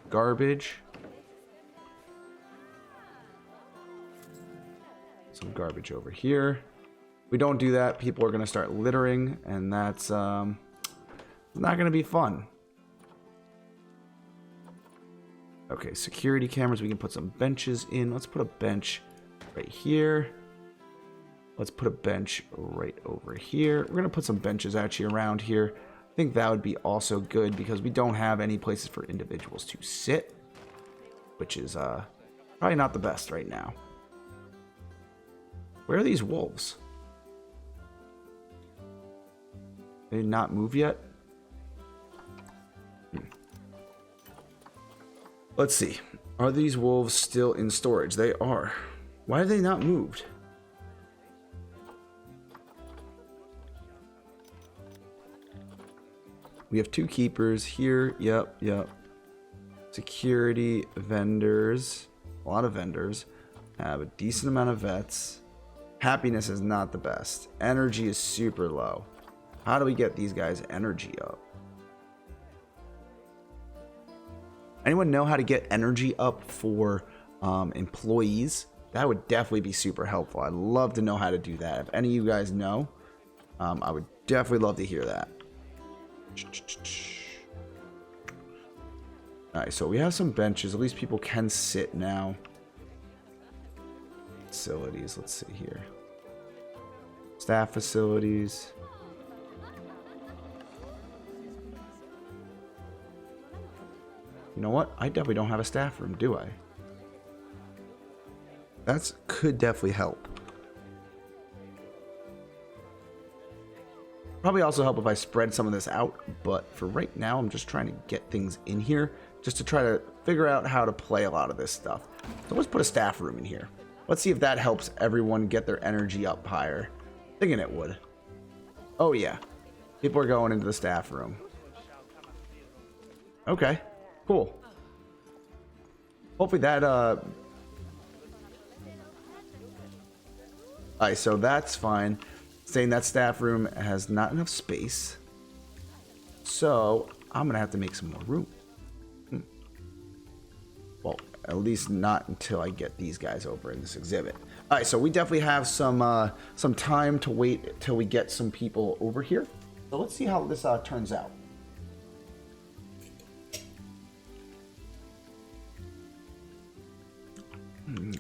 Garbage. Some garbage over here. If we don't do that, people are going to start littering, and that's not going to be fun. Okay, security cameras. We can put some benches in. Let's put a bench right here. Let's put a bench right over here. We're going to put some benches actually around here. I think that would be also good because we don't have any places for individuals to sit, which is probably not the best right now. Where are these wolves? They did not move yet? Let's see. Are these wolves still in storage? They are. Why have they not moved? We have 2 keepers here. Yep. Security, vendors. A lot of vendors. Have a decent amount of vets. Happiness is not the best. Energy is super low. How do we get these guys' energy up? Anyone know how to get energy up for employees? That would definitely be super helpful. I'd love to know how to do that. If any of you guys know, I would definitely love to hear that. Alright, so we have some benches. At least people can sit now. Facilities, let's see here. Staff facilities. You know what? I definitely don't have a staff room, do I? That could definitely help. Probably also help if I spread some of this out, but for right now, I'm just trying to get things in here just to try to figure out how to play a lot of this stuff. So let's put a staff room in here. Let's see if that helps everyone get their energy up higher. Thinking it would. Oh yeah. People are going into the staff room. Okay. Cool. Hopefully that Alright, so that's fine. Saying that staff room has not enough space. So I'm gonna have to make some more room. Well, at least not until I get these guys over in this exhibit. Alright, so we definitely have some time to wait till we get some people over here. So let's see how this turns out.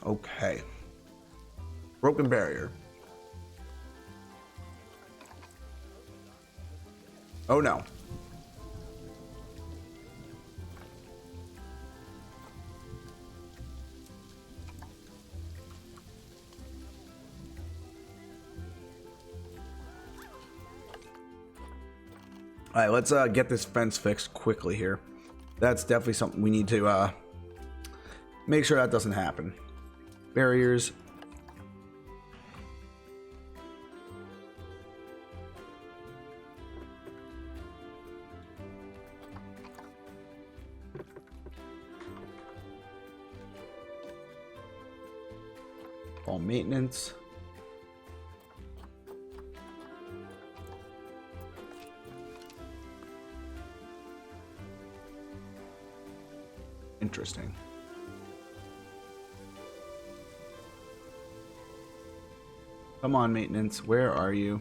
Okay. Broken barrier. Oh no. All right, let's get this fence fixed quickly here. That's definitely something we need to make sure that doesn't happen. Barriers. All maintenance. Interesting. Come on, maintenance. Where are you?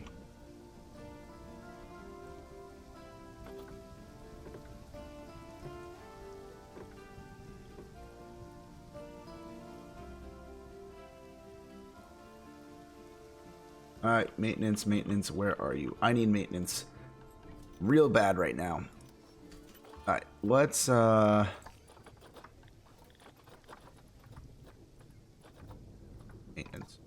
All right, maintenance, where are you? I need maintenance real bad right now. All right, let's maintenance.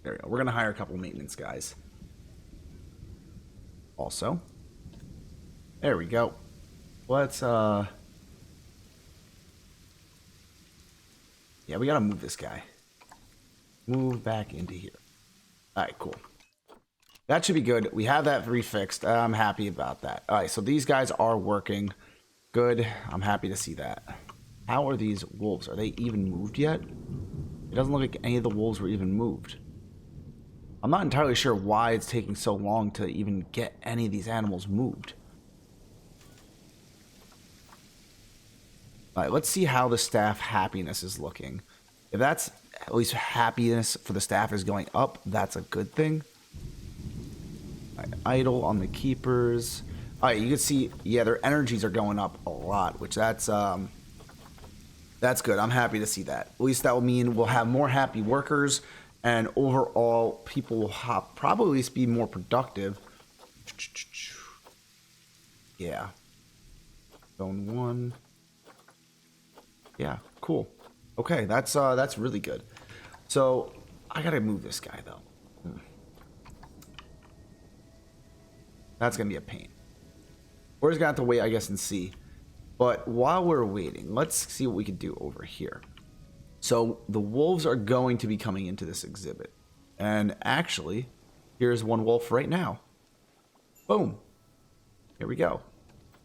There we go. We're gonna hire a couple maintenance guys. Also, there we go. Let's yeah, we gotta move this guy. Move back into here. Alright, cool. That should be good. We have that refixed. I'm happy about that. Alright, so these guys are working. Good. I'm happy to see that. How are these wolves? Are they even moved yet? It doesn't look like any of the wolves were even moved. I'm not entirely sure why it's taking so long to even get any of these animals moved. Alright, let's see how the staff happiness is looking. If that's at least happiness for the staff is going up, that's a good thing. Right, idle on the keepers. Alright, you can see, yeah, their energies are going up a lot, which that's That's good. I'm happy to see that. At least that will mean we'll have more happy workers, and overall, people will probably at least be more productive. Yeah. Zone 1. Yeah, cool. Okay, that's really good. So, I gotta move this guy, though. That's gonna be a pain. We're just gonna have to wait, I guess, and see. But while we're waiting, let's see what we can do over here. So the wolves are going to be coming into this exhibit. And actually, here's one wolf right now. Boom. Here we go.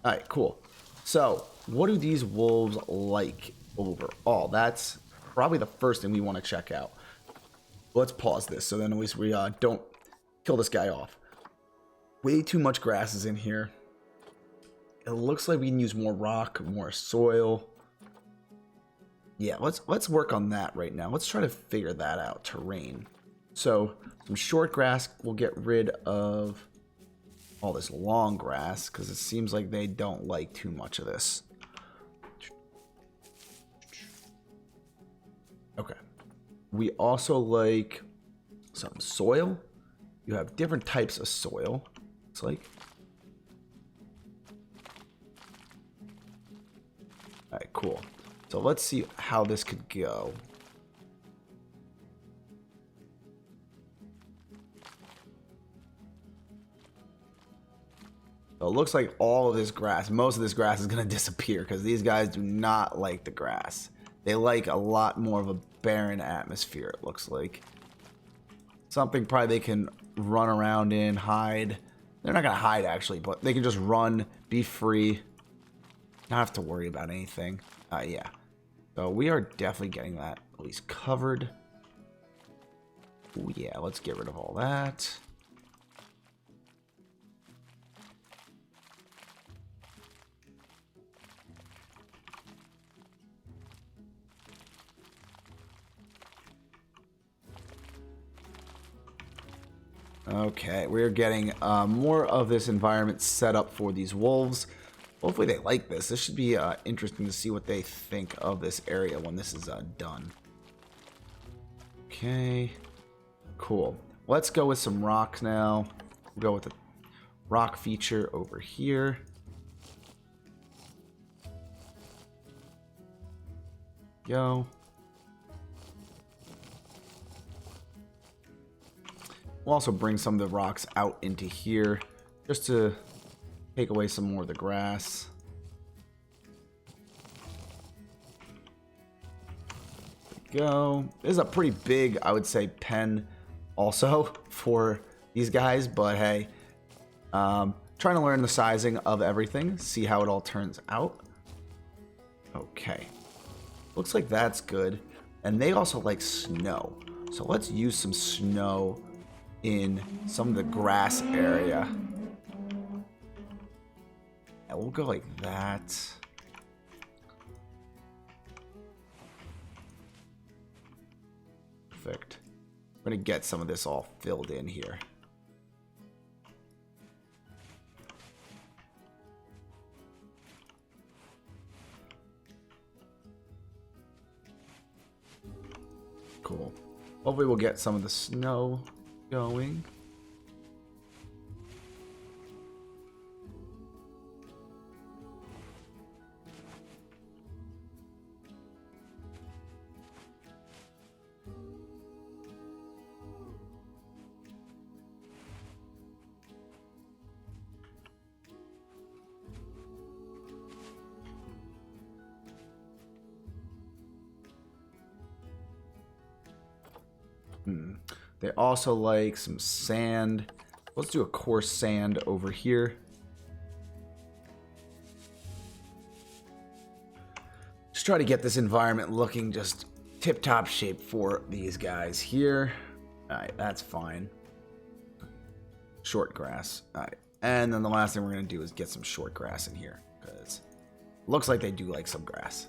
All right, cool. So what do these wolves like overall? That's probably the first thing we want to check out. Let's pause this so then at least we don't kill this guy off. Way too much grass is in here. It looks like we can use more rock, more soil. Yeah, let's work on that right now. Let's try to figure that out. Terrain. So some short grass. We'll get rid of all this long grass because it seems like they don't like too much of this. Okay. We also like some soil. You have different types of soil. It's like. Alright, cool. So let's see how this could go. So it looks like all of this grass, most of this grass is going to disappear because these guys do not like the grass. They like a lot more of a barren atmosphere, it looks like. Something probably they can run around in, hide. They're not going to hide actually, but they can just run, be free. Not have to worry about anything. Yeah. So we are definitely getting that at least covered. Ooh, yeah, let's get rid of all that. Okay, we're getting more of this environment set up for these wolves. Hopefully they like this. This should be interesting to see what they think of this area when this is done. Okay, cool. Let's go with some rocks now. We'll go with the rock feature over here. Go. We'll also bring some of the rocks out into here just to take away some more of the grass. There we go. This is a pretty big, I would say, pen also for these guys, but hey, trying to learn the sizing of everything, see how it all turns out. Okay. Looks like that's good. And they also like snow. So let's use some snow in some of the grass area. And we'll go like that. Perfect. We're gonna get some of this all filled in here. Cool. Hopefully we'll get some of the snow going. They also like some sand. Let's do a coarse sand over here. Just try to get this environment looking just tip-top shape for these guys here. Alright, that's fine. Short grass. Alright. And then the last thing we're going to do is get some short grass in here. Because it looks like they do like some grass.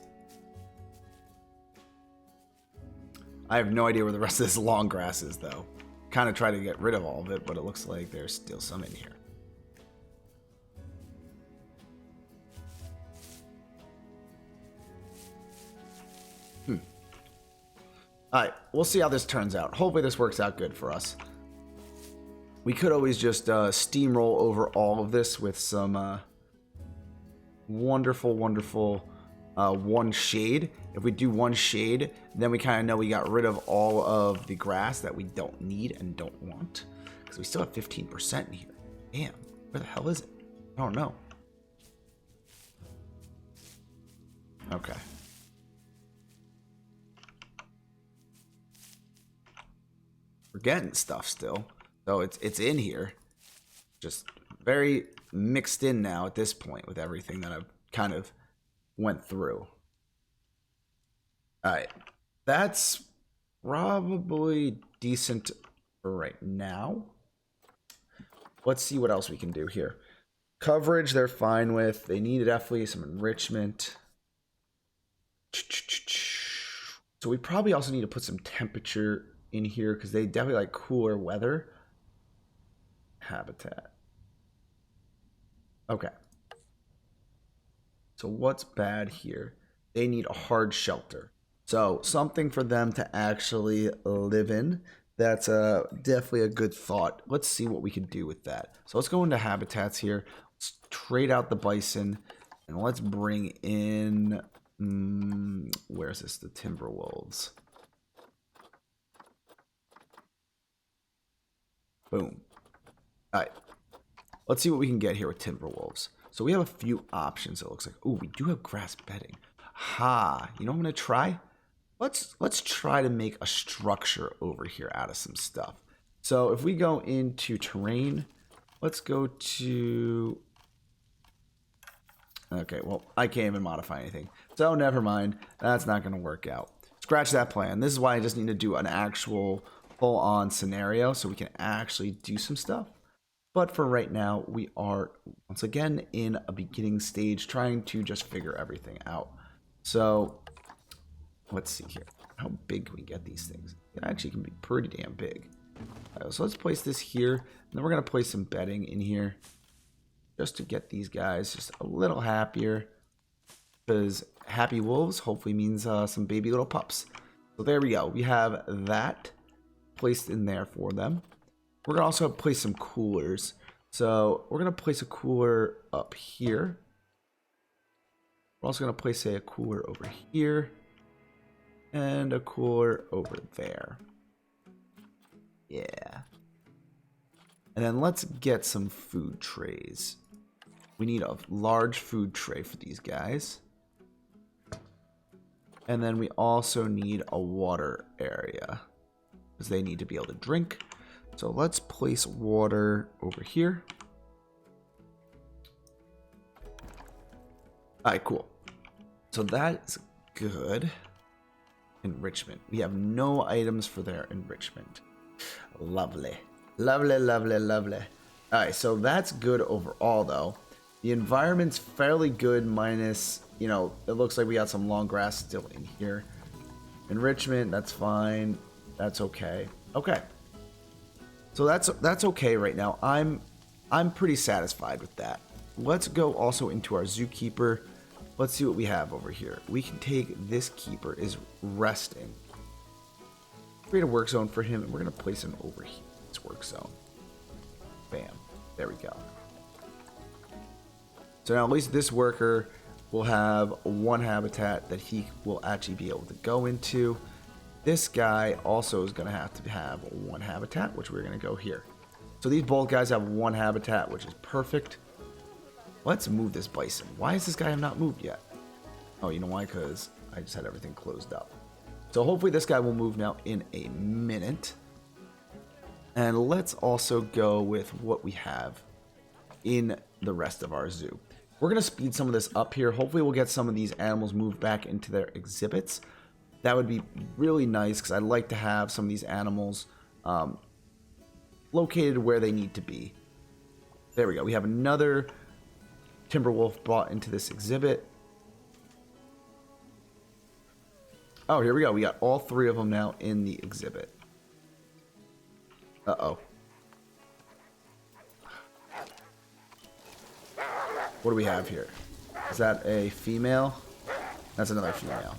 I have no idea where the rest of this long grass is, though. Kind of try to get rid of all of it, but it looks like there's still some in here. Alright, we'll see how this turns out. Hopefully this works out good for us. We could always just steamroll over all of this with some wonderful, wonderful one shade. If we do one shade, then we kind of know we got rid of all of the grass that we don't need and don't want. Because we still have 15% in here. Damn, where the hell is it? I don't know. Okay. We're getting stuff still. So it's in here. Just very mixed in now at this point with everything that I've kind of went through. Alright. That's probably decent for right now. Let's see what else we can do here. Coverage they're fine with. They need definitely some enrichment. So we probably also need to put some temperature in here because they definitely like cooler weather. Habitat. Okay. So what's bad here? They need a hard shelter. So something for them to actually live in. That's definitely a good thought. Let's see what we can do with that. So let's go into habitats here. Let's trade out the bison. And let's bring in... where's this? The timber wolves. Boom. Alright. Let's see what we can get here with timber wolves. So we have a few options, it looks like. Ooh, we do have grass bedding. Ha! You know what I'm going to try? Let's try to make a structure over here out of some stuff. So if we go into terrain, let's go to... Okay, well, I can't even modify anything. So never mind. That's not going to work out. Scratch that plan. This is why I just need to do an actual full-on scenario so we can actually do some stuff. But for right now, we are, once again, in a beginning stage trying to just figure everything out. So, let's see here. How big can we get these things? It actually can be pretty damn big. So let's place this here. And then we're going to place some bedding in here. Just to get these guys just a little happier. Because happy wolves hopefully means some baby little pups. So there we go. We have that placed in there for them. We're going to also place some coolers. So we're going to place a cooler up here. We're also going to place a cooler over here. And a cooler over there. Yeah. And then let's get some food trays. We need a large food tray for these guys. And then we also need a water area. Because they need to be able to drink. So let's place water over here. Alright, cool. So that's good. Enrichment. We have no items for their enrichment. Lovely. Lovely, lovely, lovely. Alright, so that's good overall, though. The environment's fairly good minus, you know, it looks like we got some long grass still in here. Enrichment, that's fine. That's okay. Okay. So that's okay right now. I'm pretty satisfied with that. Let's go also into our zookeeper. Let's see what we have over here. We can take this keeper is resting. Create a work zone for him, and we're going to place him over here. It's work zone. Bam. There we go. So now at least this worker will have one habitat that he will actually be able to go into. This guy also is going to have one habitat, which we're going to go here. So these both guys have one habitat, which is perfect. Let's move this bison. Why is this guy not moved yet? Oh, you know why? Because I just had everything closed up. So hopefully this guy will move now in a minute. And let's also go with what we have in the rest of our zoo. We're going to speed some of this up here. Hopefully we'll get some of these animals moved back into their exhibits. That would be really nice because I'd like to have some of these animals located where they need to be. There we go. We have another timber wolf brought into this exhibit. Oh, here we go. We got all three of them now in the exhibit. Uh-oh. What do we have here? Is that a female? That's another female.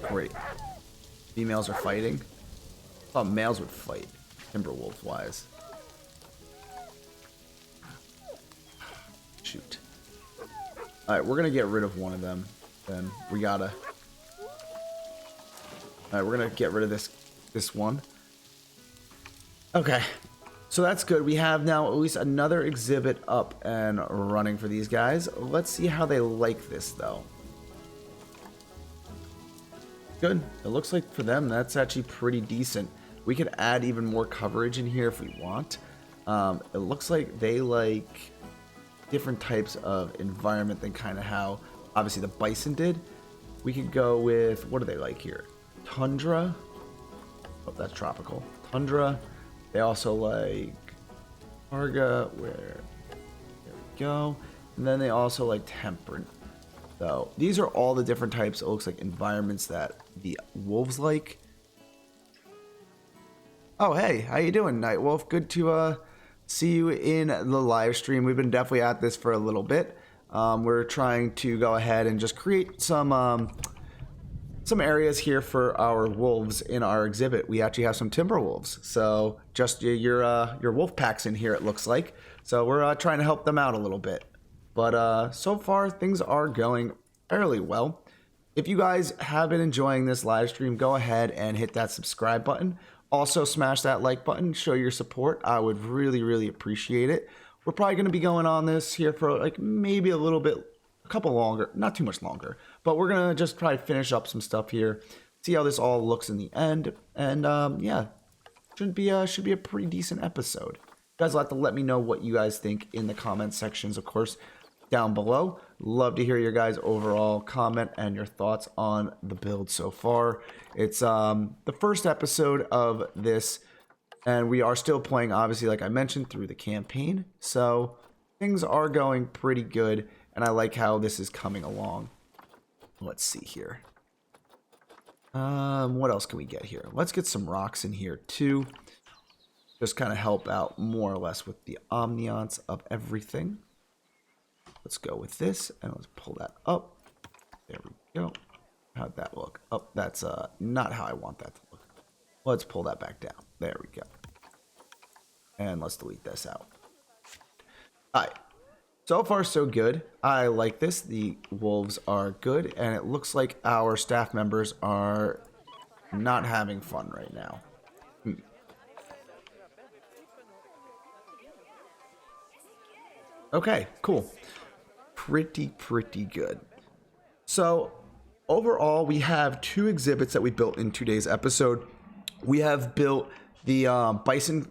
Great. Females are fighting. I thought males would fight, Timberwolf wise. Shoot. Alright, we're gonna get rid of one of them. Then we gotta. Alright, we're gonna get rid of this one. Okay. So that's good. We have now at least another exhibit up and running for these guys. Let's see how they like this though. Good. It looks like for them that's actually pretty decent. We could add even more coverage in here if we want. It looks like they like different types of environment than kind of how obviously the bison did. We could go with, what do they like here? Tundra. Oh, that's tropical. Tundra. They also like Targa, where, there we go. And then they also like temperate. So these are all the different types, it looks like, environments that the wolves like. Oh, hey, how you doing, Nightwolf? Good to see you in the live stream. We've been definitely at this for a little bit. We're trying to go ahead and just create some areas here for our wolves in our exhibit. We actually have some timber wolves, so just your wolf packs in here, it looks like. So we're trying to help them out a little bit. But so far things are going fairly well. If you guys have been enjoying this live stream, go ahead and hit that subscribe button. Also smash that like button, show your support. I would really appreciate it. We're probably going to be going on this here for like maybe a little bit, a couple longer, not too much longer, but we're going to just try to finish up some stuff here, see how this all looks in the end. And yeah, should be a pretty decent episode. You guys will have to let me know what you guys think in the comment sections, of course, down below. Love to hear your guys' overall comment and your thoughts on the build so far. It's the first episode of this, and we are still playing, obviously, like I mentioned, through the campaign. So things are going pretty good, and I like how this is coming along. Let's see here. What else can we get here? Let's get some rocks in here too. Just kind of help out more or less with the ambiance of everything. Let's go with this, and let's pull that up. There we go. How'd that look? Oh, that's not how I want that to look. Let's pull that back down. There we go. And let's delete this out. All right. So far, so good. I like this. The wolves are good, and it looks like our staff members are not having fun right now. Okay, cool. Pretty good. So overall, we have two exhibits that we built in today's episode. We have built the bison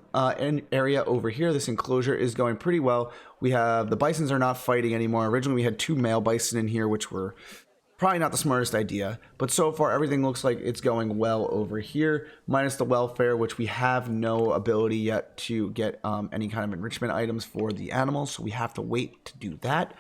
area over here. This enclosure is going pretty well. We have the bisons are not fighting anymore. Originally, we had two male bison in here, which were probably not the smartest idea. But so far, everything looks like it's going well over here, minus the welfare, which we have no ability yet to get any kind of enrichment items for the animals. So we have to wait to do that.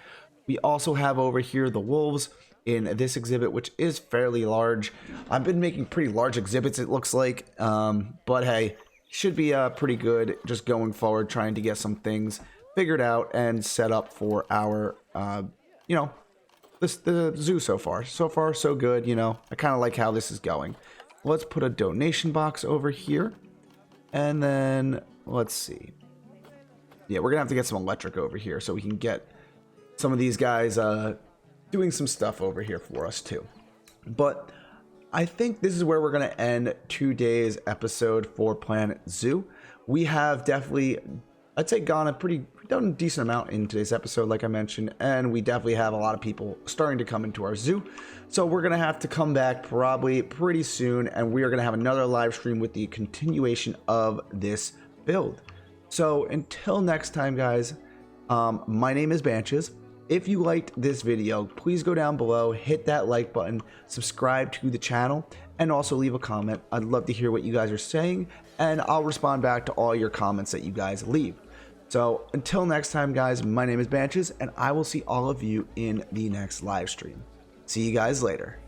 We also have over here the wolves in this exhibit, which is fairly large. I've been making pretty large exhibits, it looks like, but hey, should be pretty good just going forward, trying to get some things figured out and set up for our you know, the zoo. So far so good. You know, I kind of like how this is going. Let's put a donation box over here, and then let's see. Yeah, we're gonna have to get some electric over here so we can get some of these guys doing some stuff over here for us too. But I think this is where we're going to end today's episode for Planet Zoo. We have definitely, I'd say, done a decent amount in today's episode, like I mentioned, and we definitely have a lot of people starting to come into our zoo. So we're going to have to come back probably pretty soon, and we are going to have another live stream with the continuation of this build. So until next time, guys, my name is Banches. If you liked this video, please go down below, hit that like button, subscribe to the channel, and also leave a comment. I'd love to hear what you guys are saying, and I'll respond back to all your comments that you guys leave. So until next time, guys, my name is Banches, and I will see all of you in the next live stream. See you guys later.